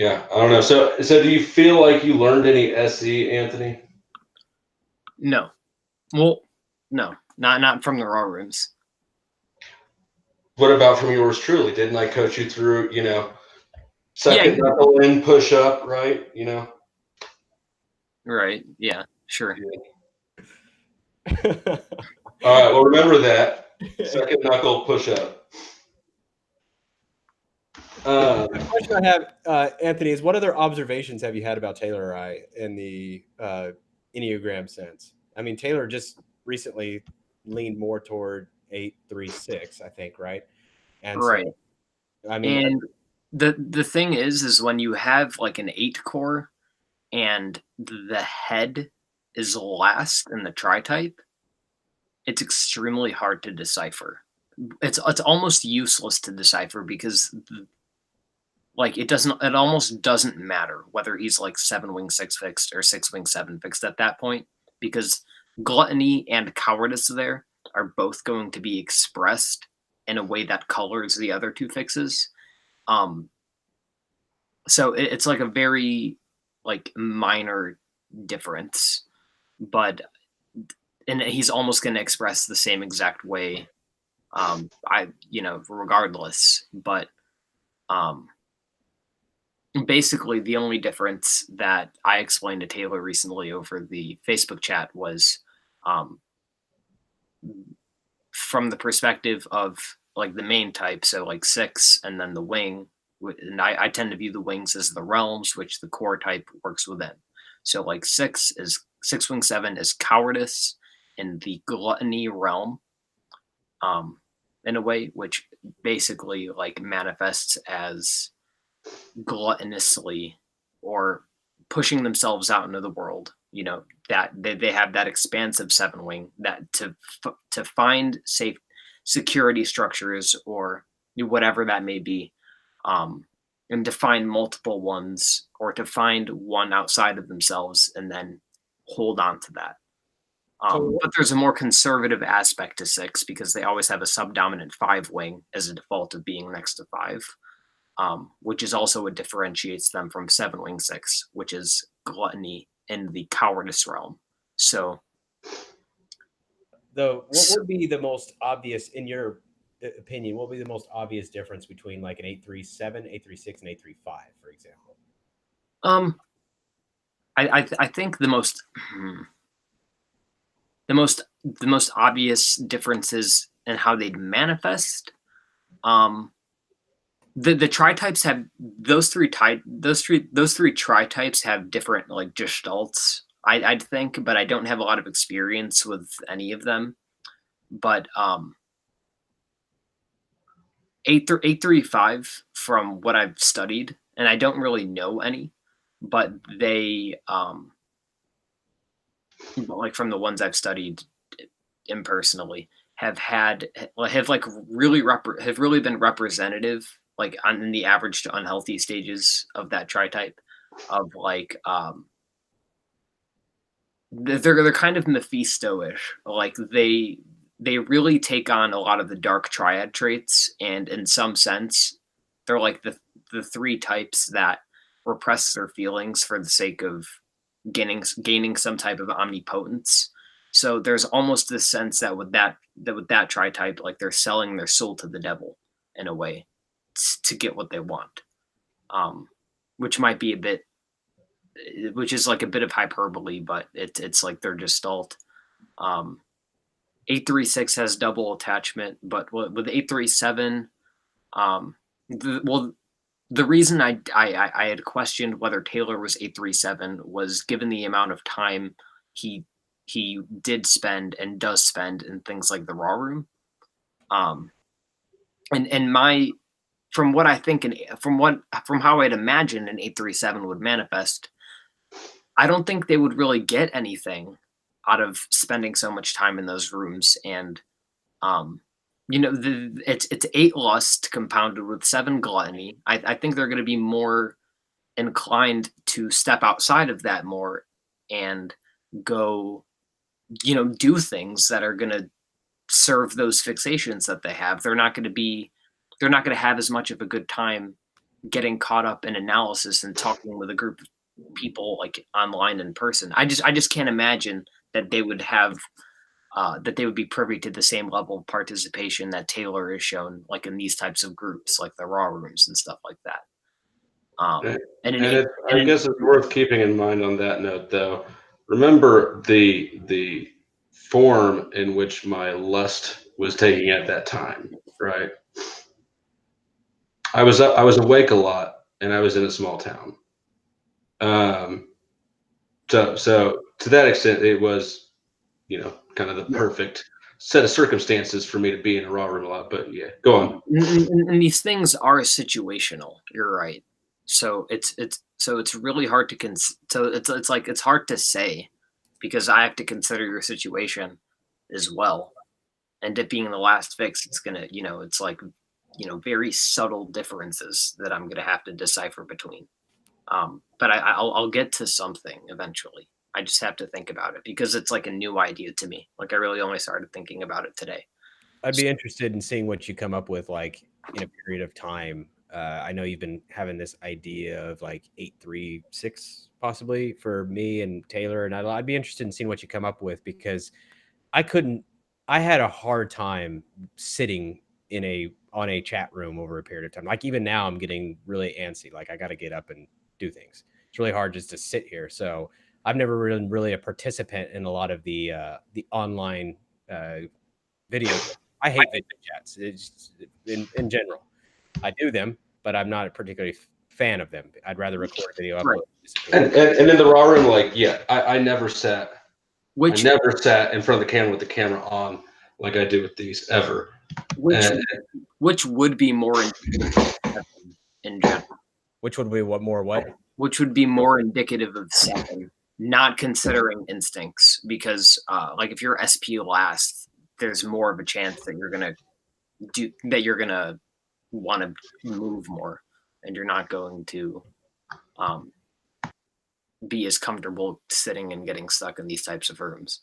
Yeah, I don't know. So do you feel like you learned any SE, Anthony? No. Well, no, not from the raw rooms. What about from yours truly? Didn't I coach you through, second Yeah. knuckle in, push up, right? Right. Yeah. Sure. All right. Well, remember that. Second knuckle, push up. The question I have, Anthony, is what other observations have you had about Taylor or I in the Enneagram sense? I mean, Taylor just recently leaned more toward 836, I think, right? And Right. so, I mean, And the thing is when you have like an 8 core and the head is last in the tri-type, it's extremely hard to decipher. It's almost useless to decipher because like it almost doesn't matter whether he's like 7 wing 6 fixed or 6 wing 7 fixed at that point, because gluttony and cowardice there are both going to be expressed in a way that colors the other two fixes. Um, so it's like a very like minor difference, but and he's almost going to express the same exact way. Regardless, but um, basically the only difference that I explained to Taylor recently over the Facebook chat was um, from the perspective of like the main type, so like 6 and then the wing. And I tend to view the wings as the realms, which the core type works within. So like 6 wing 7 is cowardice in the gluttony realm, in a way, which basically like manifests as gluttonously or pushing themselves out into the world. That they have that expansive 7 wing that to find safe security structures or whatever that may be, and to find multiple ones or to find one outside of themselves and then hold on to that. But there's a more conservative aspect to 6 because they always have a subdominant 5 wing as a default of being next to 5. Which is also what differentiates them from 7 wing 6, which is gluttony in the cowardice realm. So, what would be the most obvious, in your opinion, what would be the most obvious difference between like an 837, 836, and 835, for example? I think the most obvious differences in how they'd manifest. The tri-types have those three tri-types have different like gestalts, I'd think, but I don't have a lot of experience with any of them. But 835, from what I've studied, and I don't really know any, but they like from the ones I've studied impersonally have really been representative, like on the average to unhealthy stages of that tri-type, of like they're kind of Mephisto-ish. Like they really take on a lot of the dark triad traits, and in some sense, they're like the 3 types that repress their feelings for the sake of gaining some type of omnipotence. So there's almost this sense that with that tri-type, like they're selling their soul to the devil in a way to get what they want, which might be which is like a bit of hyperbole, but it's like their gestalt. 836 has double attachment, but with 837, the reason I had questioned whether Taylor was 837 was given the amount of time he did spend and does spend in things like the raw room. And my from what I think and from how I'd imagine an 837 would manifest, I don't think they would really get anything out of spending so much time in those rooms. And it's 8 lust compounded with 7 gluttony. I think they're going to be more inclined to step outside of that more and go, do things that are going to serve those fixations that they have. They're not going to have as much of a good time getting caught up in analysis and talking with a group of people like online in person. I just can't imagine that they would have that they would be privy to the same level of participation that Taylor has shown, like in these types of groups, like the raw rooms and stuff like that. And And I guess it's worth keeping in mind on that note, though. Remember the form in which my lust was taking at that time, right? I was awake a lot, and I was in a small town. So to that extent, it was, kind of the perfect set of circumstances for me to be in a raw room a lot. But yeah, go on. and these things are situational. You're right. So it's really hard to so it's like it's hard to say because I have to consider your situation as well. And it being the last fix, it's gonna, it's like, very subtle differences that I'm gonna have to decipher between. But I'll get to something eventually. I just have to think about it because it's like a new idea to me. Like I really only started thinking about it today. I'd be interested in seeing what you come up with, like in a period of time. I know you've been having this idea of like 836 possibly for me and Taylor, and I'd be interested in seeing what you come up with because I had a hard time sitting on a chat room over a period of time. Like even now I'm getting really antsy. Like I got to get up and do things. It's really hard just to sit here. So I've never been really a participant in a lot of the online video. I hate video chats. It's in general. I do them, but I'm not a particularly fan of them. I'd rather record a video, upload, Right. And in the raw room, like, yeah, I never sat. I Which never sat in front of the camera with the camera on like I do with these ever. which would be more in general. Which would be what? Which would be more indicative of 7, not considering instincts, because like if you're SP last, there's more of a chance that you're gonna want to move more, and you're not going to be as comfortable sitting and getting stuck in these types of rooms.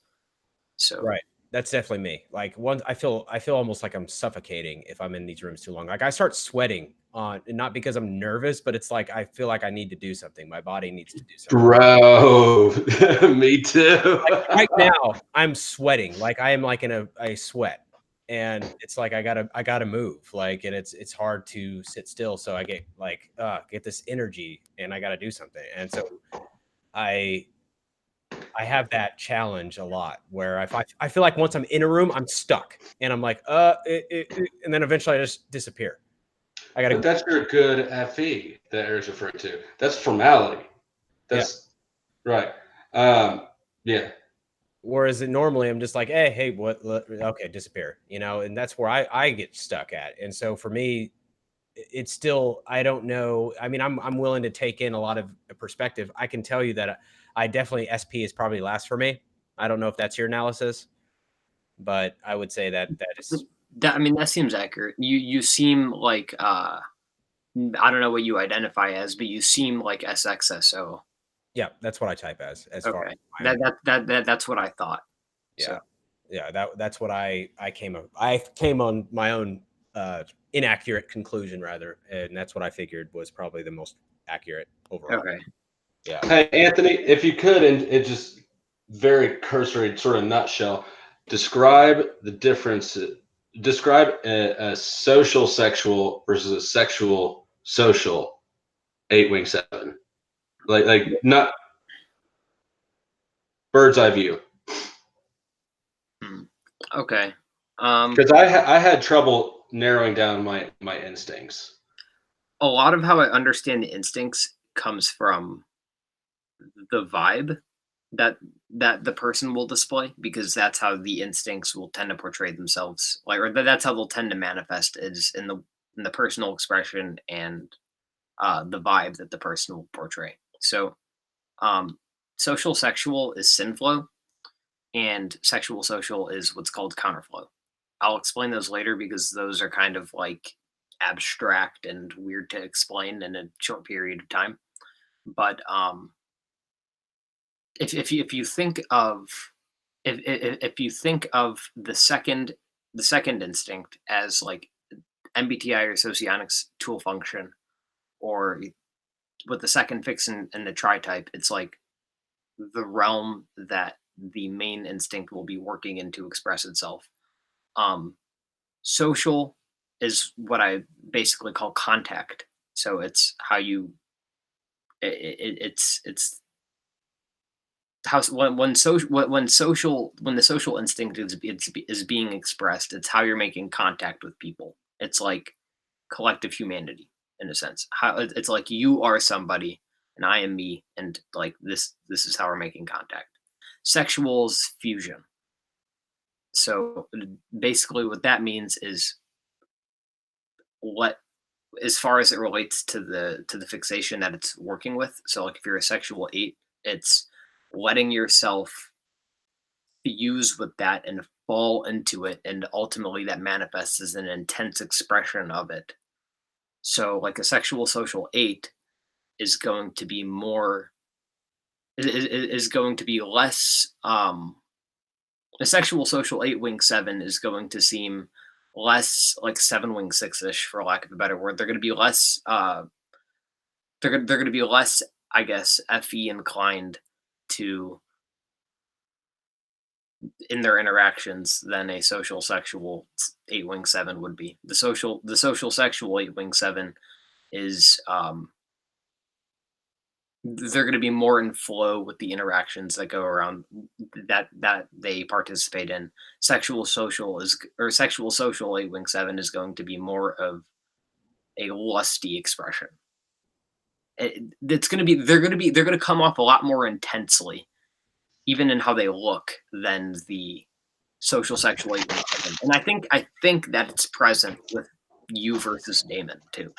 So Right. That's definitely me. Like I feel almost like I'm suffocating if I'm in these rooms too long. Like I start sweating and not because I'm nervous, but it's like I feel like I need to do something. My body needs to do something. Bro, me too. Like right now, I'm sweating. Like I am like in a sweat. And it's like I gotta move. Like, and it's hard to sit still. So I get like get this energy and I gotta do something. And so I have that challenge a lot where I feel like once I'm in a room, I'm stuck and I'm like, and then eventually I just disappear. But that's your good FE that Eric's referring to. That's formality. That's right. Yeah. Whereas normally I'm just like, hey, what? Okay, disappear, and that's where I get stuck at. And so for me, it's still, I don't know. I mean, I'm willing to take in a lot of perspective. I can tell you that I definitely SP is probably last for me. I don't know if that's your analysis, but I would say that is. I mean, that seems accurate. You seem like I don't know what you identify as, but you seem like SXSO. Yeah, that's what I type as Okay. far as that's what I thought. Yeah. So. Yeah, that's what I came on my own inaccurate conclusion rather, and that's what I figured was probably the most accurate overall. Okay. Yeah. Hey, Anthony, if you could, and it just very cursory sort of nutshell, describe the difference. Describe a social sexual versus a sexual social 8-wing 7. Like not bird's eye view. Okay. Because I had trouble narrowing down my instincts. A lot of how I understand the instincts comes from the vibe that the person will display, because that's how the instincts will tend to portray themselves, like, or that's how they'll tend to manifest, is in the personal expression and the vibe that the person will portray. So social sexual is synflow, and sexual social is what's called counterflow. I'll explain those later because those are kind of like abstract and weird to explain in a short period of time. But if you think of if you think of the second instinct as like MBTI or Socionics tool function, or with the second fix and the tri-type, it's like the realm that the main instinct will be working in to express itself. Social is what I basically call contact. So it's how you, it's how when the social instinct is being expressed, it's how you're making contact with people. It's like collective humanity in a sense. How it's like you are somebody and I am me, and like this is how we're making contact. Sexual's fusion. So basically what that means is what, as far as it relates to the fixation that it's working with. So like if you're a sexual 8, it's letting yourself fuse with that and fall into it, and ultimately that manifests as an intense expression of it. So like a sexual social 8 is going to be more is going to be less a sexual social 8 wing 7 is going to seem less like 7 wing 6-ish, for lack of a better word. They're going to be less they're going to be less, I guess, FE inclined to in their interactions than a social sexual 8 wing 7 would be. The social sexual 8 wing 7 is they're going to be more in flow with the interactions that go around that they participate in. Sexual social 8 wing 7 is going to be more of a lusty expression. It's going to be they're going to come off a lot more intensely, even in how they look, than the social sexual 8 wing 7. And I think that it's present with you versus Damon too.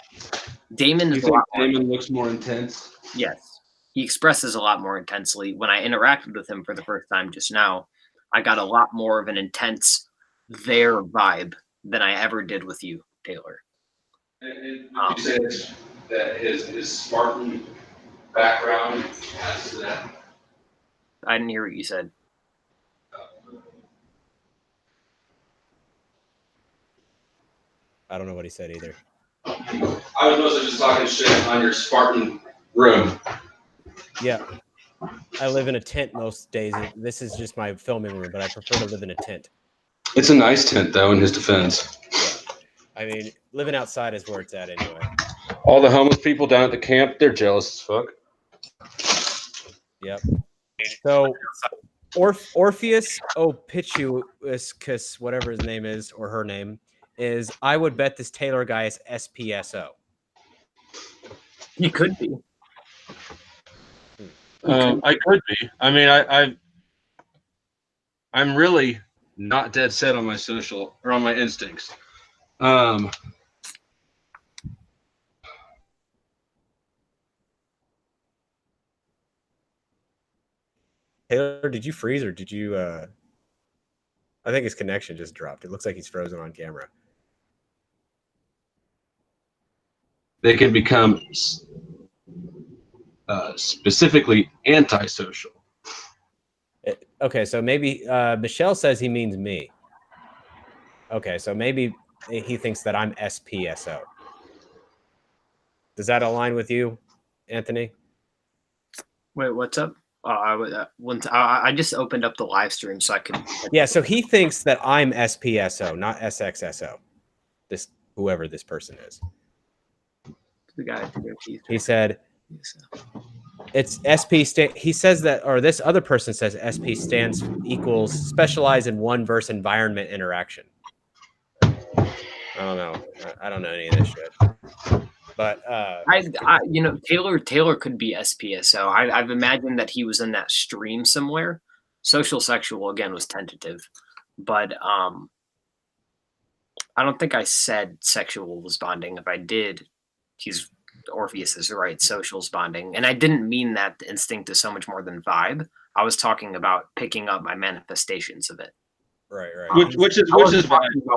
Damon is Damon looks more intense. Yes. He expresses a lot more intensely. When I interacted with him for the first time just now, I got a lot more of an intense there vibe than I ever did with you, Taylor. And you say that his Spartan background has that? I didn't hear what you said. I don't know what he said either. I was mostly just talking shit on your Spartan room. Yeah. I live in a tent most days. This is just my filming room, but I prefer to live in a tent. It's a nice tent, though, in his defense. Yeah. I mean, living outside is where it's at anyway. All the homeless people down at the camp, they're jealous as fuck. Yep. So, Orpheus Opituus, whatever his name is, or her name, is, I would bet this Taylor guy is SPSO. He could be. I could be. I mean, I'm really not dead set on my social or on my instincts. Taylor, did you freeze or did you? I think his connection just dropped. It looks like he's frozen on camera. They can become specifically antisocial. Okay, so maybe Michelle says he means me. Okay, so maybe he thinks that I'm SPSO. Does that align with you, Anthony? Wait, what's up? I just opened up the live stream so I could. Yeah, so he thinks that I'm SPSO, not SXSO. This whoever this person is. The guy. He said it's SP. He says that, or this other person says SP stands equals specialize in one verse environment interaction. I don't know. I don't know any of this shit. But Taylor could be SPSO. I've imagined that he was in that stream somewhere. Social sexual again was tentative, but I don't think I said sexual was bonding. If I did, Orpheus is right. Social's bonding, and I didn't mean that the instinct is so much more than vibe. I was talking about picking up my manifestations of it. Right. Which is about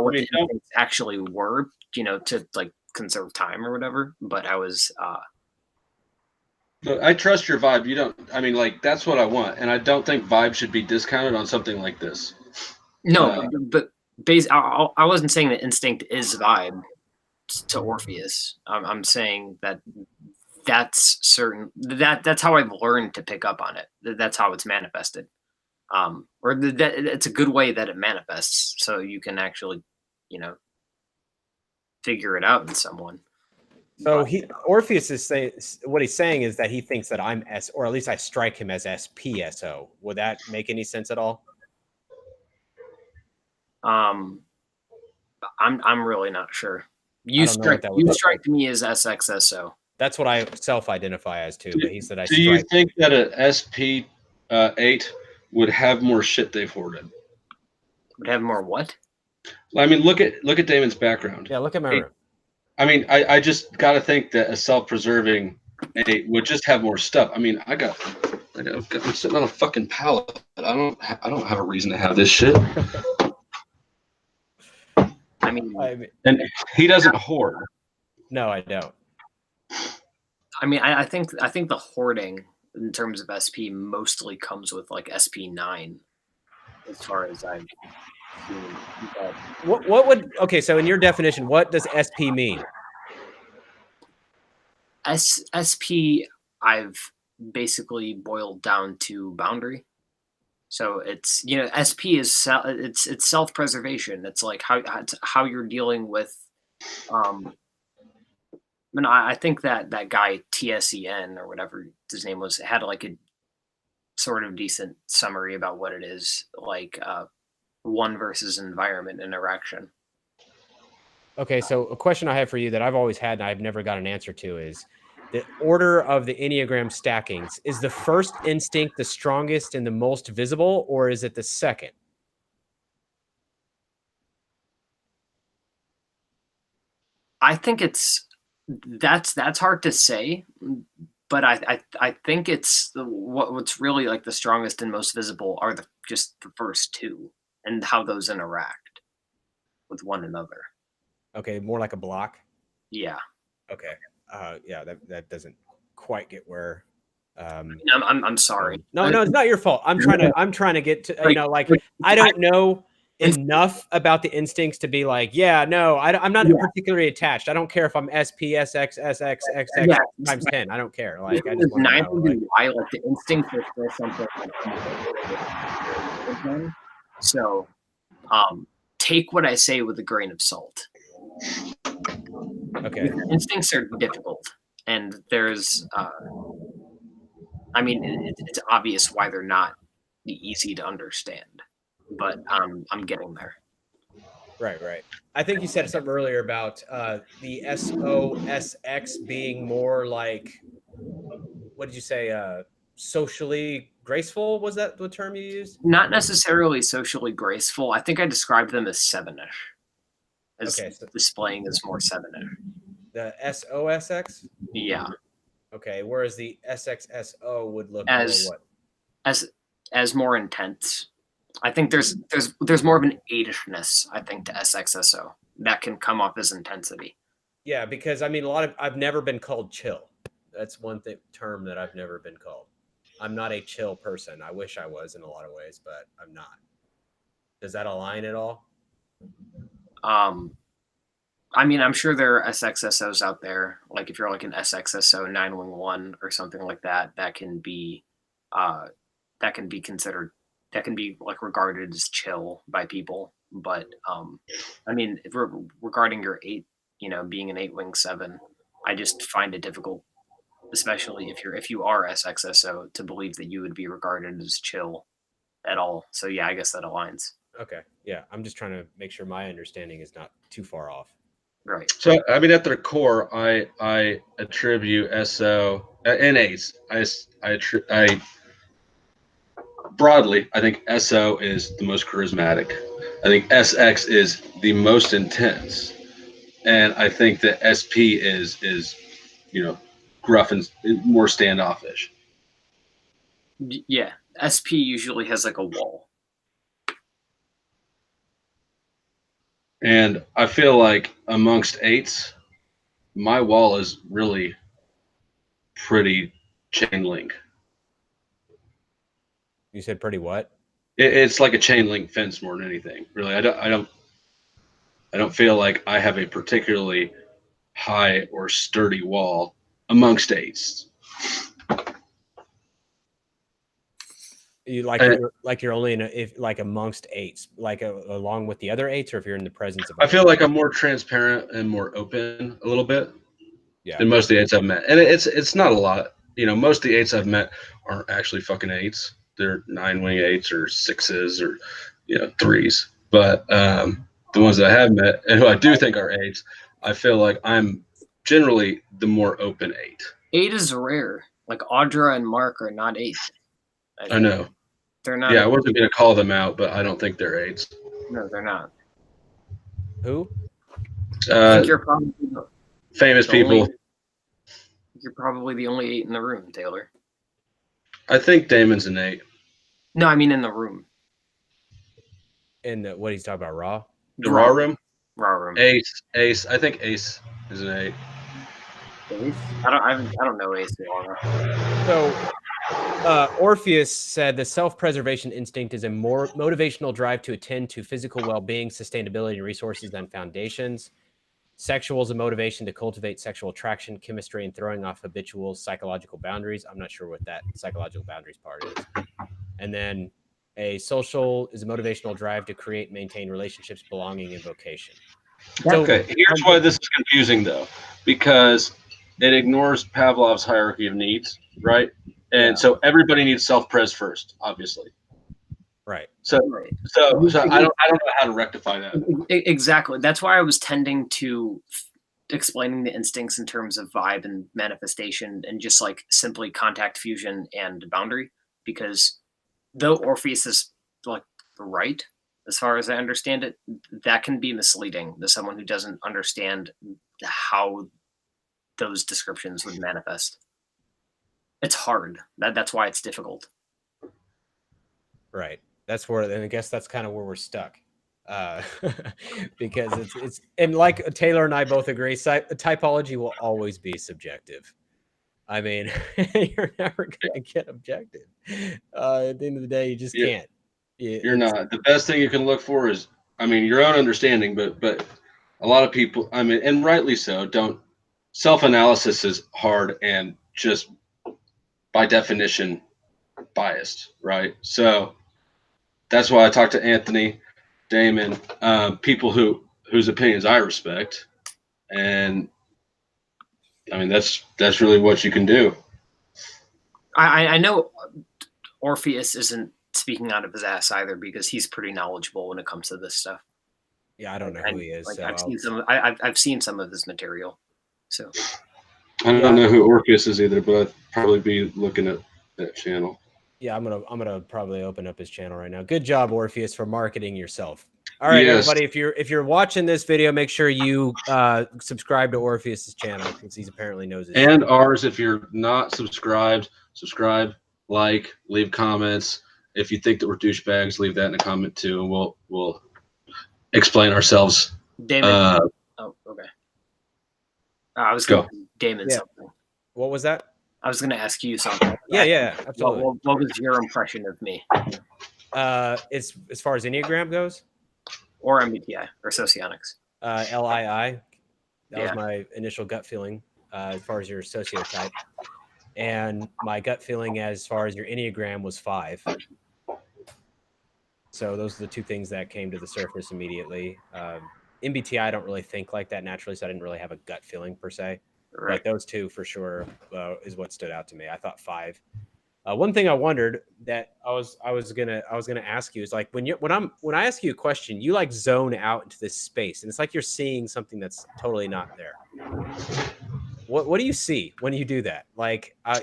what the instincts actually were, to like conserve time or whatever. But I was. I trust your vibe. You don't. I mean, like that's what I want, and I don't think vibe should be discounted on something like this. No, but I wasn't saying that instinct is vibe. to Orpheus. I'm saying that's certain. That's how I've learned to pick up on it. That's how it's manifested. Or that it's a good way that it manifests, so you can actually, figure it out in someone. So Orpheus is saying, what he's saying is that he thinks that I'm S, or at least I strike him as SPSO. Would that make any sense at all? I'm really not sure. I don't know what that would look strike me as SXSO. That's what I self-identify as too. But he said I Do you strike. think that a SP8 would have more shit they've hoarded? Would have more what? I mean, look at Damon's background. Yeah, look at my room. I mean, I just got to think that a self-preserving 8 would just have more stuff. I mean, I'm sitting on a fucking pallet. I don't have a reason to have this shit. I mean, and he doesn't hoard. No, I don't. I mean, I think the hoarding in terms of SP mostly comes with like SP9, as far as I've seen. What would, okay, so in your definition, what does SP mean? SP I've basically boiled down to boundary. So it's, SP is it's self-preservation. It's like how you're dealing with I think that guy TSEN or whatever his name was had like a sort of decent summary about what it is, like one versus environment interaction. Okay, so a question I have for you that I've always had and I've never got an answer to is the order of the Enneagram stackings. Is the first instinct the strongest and the most visible, or is it the second? I think that's hard to say, but I think it's what's really like the strongest and most visible are just the first two and how those interact with one another. Okay, more like a block. Yeah. Okay. Yeah, that doesn't quite get where. I'm sorry. No, it's not your fault. I'm trying to get to I don't know enough about the instincts to be like, yeah, no, I'm not particularly attached. I don't care if I'm SP, SX, SX, XX times 10. I don't care. Like, I just want to know. Why, like the instincts are still something. So, take what I say with a grain of salt. Okay. Instincts are difficult, and there's, it's obvious why they're not easy to understand, but I'm getting there. Right. I think you said something earlier about the SOSX being more like, what did you say? Socially graceful? Was that the term you used? Not necessarily socially graceful. I think I described them as 7-ish. So displaying as more 7-ish. The SOSX? Yeah. Okay, whereas the SXSO would look as more what? As more intense. I think there's more of an 8-ishness, I think, to SXSO that can come off as intensity. Yeah, because I mean, I've never been called chill. That's one term that I've never been called. I'm not a chill person. I wish I was in a lot of ways, but I'm not. Does that align at all? I mean, I'm sure there are SXSOs out there. Like if you're like an SXSO 911 or something like that, that can be considered, that can be like regarded as chill by people. But I mean, regarding your 8, being an 8-wing 7, I just find it difficult, especially if you are SXSO, to believe that you would be regarded as chill at all. So yeah, I guess that aligns. Okay. Yeah. I'm just trying to make sure my understanding is not too far off. Right. So, I mean, at their core, I attribute SO NAs. Broadly, I think SO is the most charismatic. I think SX is the most intense, and I think that SP is gruff and more standoffish. Yeah, SP usually has like a wall. And I feel like amongst 8s, my wall is really pretty chain link. You said pretty what? It's like a chain link fence more than anything. Really, I don't feel like I have a particularly high or sturdy wall amongst 8s. You like you're only in if like amongst 8s, like along with the other 8s, or if you're in the presence of. I feel like I'm more transparent and more open a little bit than most of the 8s I've met, and it's not a lot. Most of the 8s I've met aren't actually fucking 8s. They're 9-wing 8s or 6s or 3s. But the ones that I have met and who I do think are 8s, I feel like I'm generally the more open 8. 8 is rare. Like Audra and Mark are not 8. I know. They're not. Yeah, I wasn't going to call them out, but I don't think they're 8s. No, they're not. Who? I think you're probably famous people. You're probably the only 8 in the room, Taylor. I think Damon's an 8. No, I mean in the room. In what he's talking about, raw? The raw room? Raw room. Ace. I think Ace is an 8. Ace? I don't know Ace well enough. So Orpheus said the self-preservation instinct is a more motivational drive to attend to physical well-being, sustainability, and resources than foundations. Sexual is a motivation to cultivate sexual attraction, chemistry, and throwing off habitual psychological boundaries. I'm not sure what that psychological boundaries part is. And then a social is a motivational drive to create, maintain relationships, belonging, and vocation. Okay, here's why this is confusing, though, because it ignores Pavlov's hierarchy of needs, right? And so everybody needs self-pres first, obviously. Right. So I don't know how to rectify that. Exactly. That's why I was tending to explaining the instincts in terms of vibe and manifestation and just like simply contact fusion and boundary, because though Orpheus is like right, as far as I understand it, that can be misleading to someone who doesn't understand how those descriptions would manifest. It's hard. That's why it's difficult. Right. That's where, and I guess that's kind of where we're stuck, because it's and like Taylor and I both agree, typology will always be subjective. I mean, you're never going to get objective. At the end of the day, you just can't. You're not. The best thing you can look for is, your own understanding, but a lot of people, and rightly so, don't. Self-analysis is hard and just by definition biased, right? So that's why I talk to Anthony, Damon, people whose opinions I respect, and that's really what you can do. I know Orpheus isn't speaking out of his ass either, because he's pretty knowledgeable when it comes to this stuff. Yeah, I don't know who he is. Like, so I've seen some of his material. So I don't know who Orpheus is either, but I'd probably be looking at that channel. Yeah, I'm gonna probably open up his channel right now. Good job, Orpheus, for marketing yourself. All right, everybody, if you're watching this video, make sure you subscribe to Orpheus's channel, because he's apparently knows it. And ours, if you're not subscribed, subscribe, like, leave comments. If you think that we're douchebags, leave that in a comment too, and we'll explain ourselves. Damon. Oh, okay. I was going to Damon something. What was that? I was going to ask you something. Yeah, absolutely. What was your impression of me? As far as Enneagram goes, or MBTI or Socionics. LII. That was my initial gut feeling as far as your sociotype, and my gut feeling as far as your Enneagram was 5. So those are the two things that came to the surface immediately. MBTI, I don't really think like that naturally, so I didn't really have a gut feeling per se. Right. But those two for sure is what stood out to me. I thought 5. One thing I wondered that I was gonna ask you is, like, when I ask you a question, you like zone out into this space, and it's like you're seeing something that's totally not there. What do you see when you do that? Like I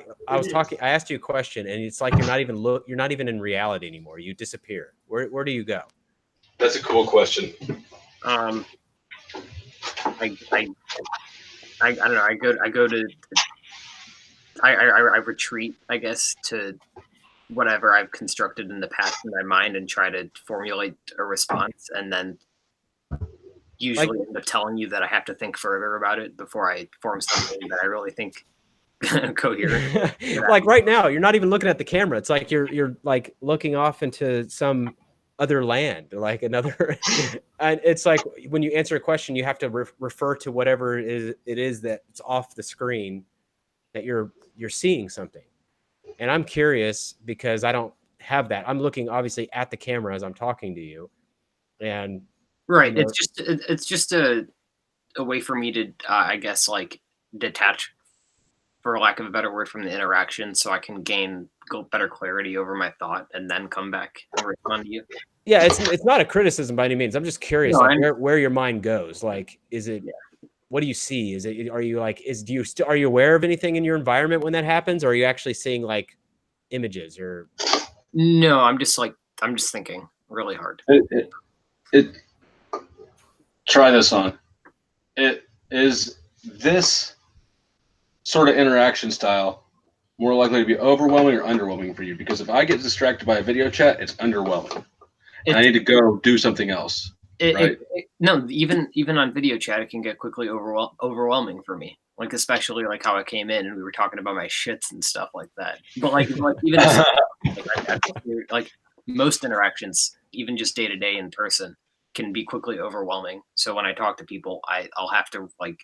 asked you a question, and it's like you're not even in reality anymore. You disappear. Where do you go? That's a cool question. I don't know. I retreat, I guess, to whatever I've constructed in the past in my mind and try to formulate a response, and then usually end up telling you that I have to think further about it before I form something that I really think coherent. Like right now, you're not even looking at the camera. It's like you're like looking off into some other land, like another. And it's like when you answer a question, you have to refer to whatever it is that's off the screen that you're seeing something. And I'm curious because I don't have that. I'm looking obviously at the camera as I'm talking to you, and Right. you know, It's just a way for me to I guess like detach, for lack of a better word, from the interaction, so I can gain better clarity over my thought and then come back and respond to you. yeah, it's not a criticism by any means. I'm just curious, No, like where your mind goes. Like, is it? Yeah. What do you see? Is it? Are you like? Are you aware of anything in your environment when that happens, or are you actually seeing like images or? No, I'm just thinking really hard. Try this on. It is this sort of interaction style more likely to be overwhelming or underwhelming for you? Because if I get distracted by a video chat, it's underwhelming. And I need to go do something else. Right? No, even on video chat, it can get quickly overwhelming for me. Like especially like how I came in and we were talking about my shits and stuff like that. But like even like most interactions, even just day to day in person, can be quickly overwhelming. So when I talk to people, I'll have to like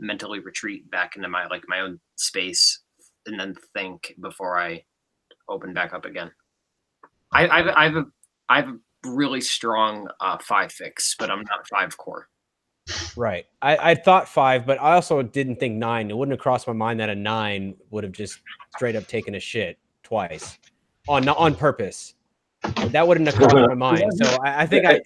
mentally retreat back into my own space and then think before I open back up again. I have a really strong 5 fix, but I'm not 5 core. Right. I thought 5, but I also didn't think 9. It wouldn't have crossed my mind that a 9 would have just straight up taken a shit twice on purpose. That wouldn't have crossed my mind. So I think I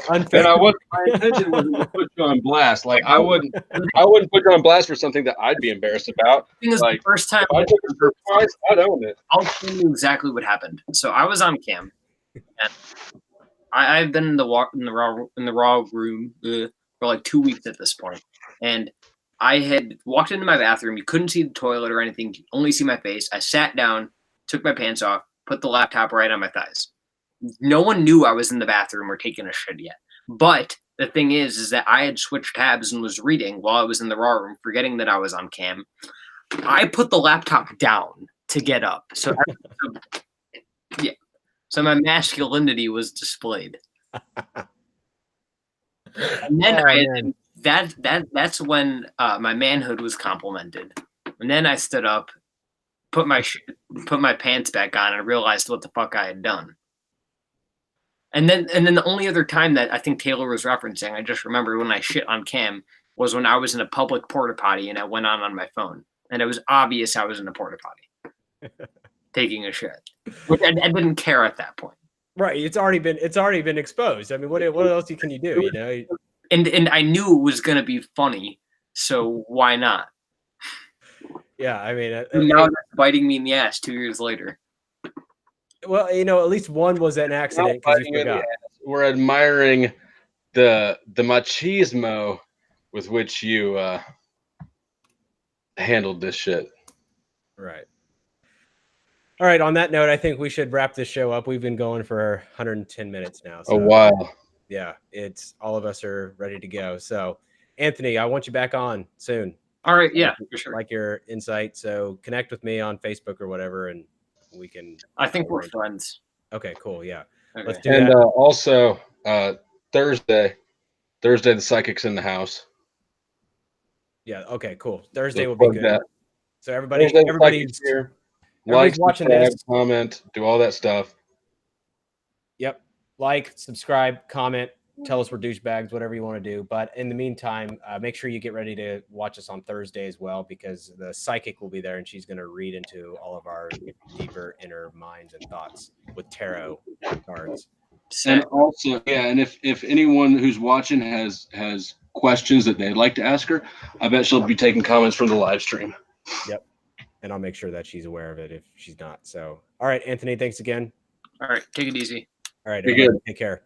unfair. And my intention wasn't to put you on blast. Like I wouldn't put you on blast for something that I'd be embarrassed about. Like The first time I took it for twice, I'd own it. I'll tell you exactly what happened. So I was on cam, and I've been in the raw room for like 2 weeks at this point, and I had walked into my bathroom. You couldn't see the toilet or anything; you could only see my face. I sat down, took my pants off, put the laptop right on my thighs. No one knew I was in the bathroom or taking a shit yet. But the thing is that I had switched tabs and was reading while I was in the raw room, forgetting that I was on cam. I put the laptop down to get up. So yeah. So my masculinity was displayed. And then that's when my manhood was complimented. And then I stood up, put my pants back on, and realized what the fuck I had done. And then the only other time that I think Taylor was referencing, I just remember when I shit on cam, was when I was in a public porta potty and I went on my phone, and it was obvious I was in a porta potty taking a shit, which I didn't care at that point. Right, it's already been exposed. I mean, what else can you do? You know, and I knew it was gonna be funny, so why not? Yeah, I mean, now that's biting me in the ass 2 years later. Well, you know, at least one was an accident because you forgot. We're admiring the machismo with which you handled this shit. Right. All right. On that note, I think we should wrap this show up. We've been going for 110 minutes now. So, a while. Yeah, it's all of us are ready to go. So, Anthony, I want you back on soon. All right. Yeah, for sure. Like your insight. So connect with me on Facebook or whatever, and we can. I think we're friends. Okay, cool. Yeah. Okay. Let's do that. And also, Thursday, the psychic's in the house. Yeah. Okay, cool. Thursday will be good. That. So everybody's here. Like, watching this, comment, do all that stuff. Yep. Like, subscribe, comment, tell us we're douchebags, whatever you want to do. But in the meantime, make sure you get ready to watch us on Thursday as well, because the psychic will be there and she's going to read into all of our deeper inner minds and thoughts with tarot cards. And also, yeah, and if anyone who's watching has questions that they'd like to ask her, I bet she'll be taking comments from the live stream. Yep. And I'll make sure that she's aware of it if she's not. So, all right, Anthony, thanks again. All right, take it easy. All right, be good. Take care.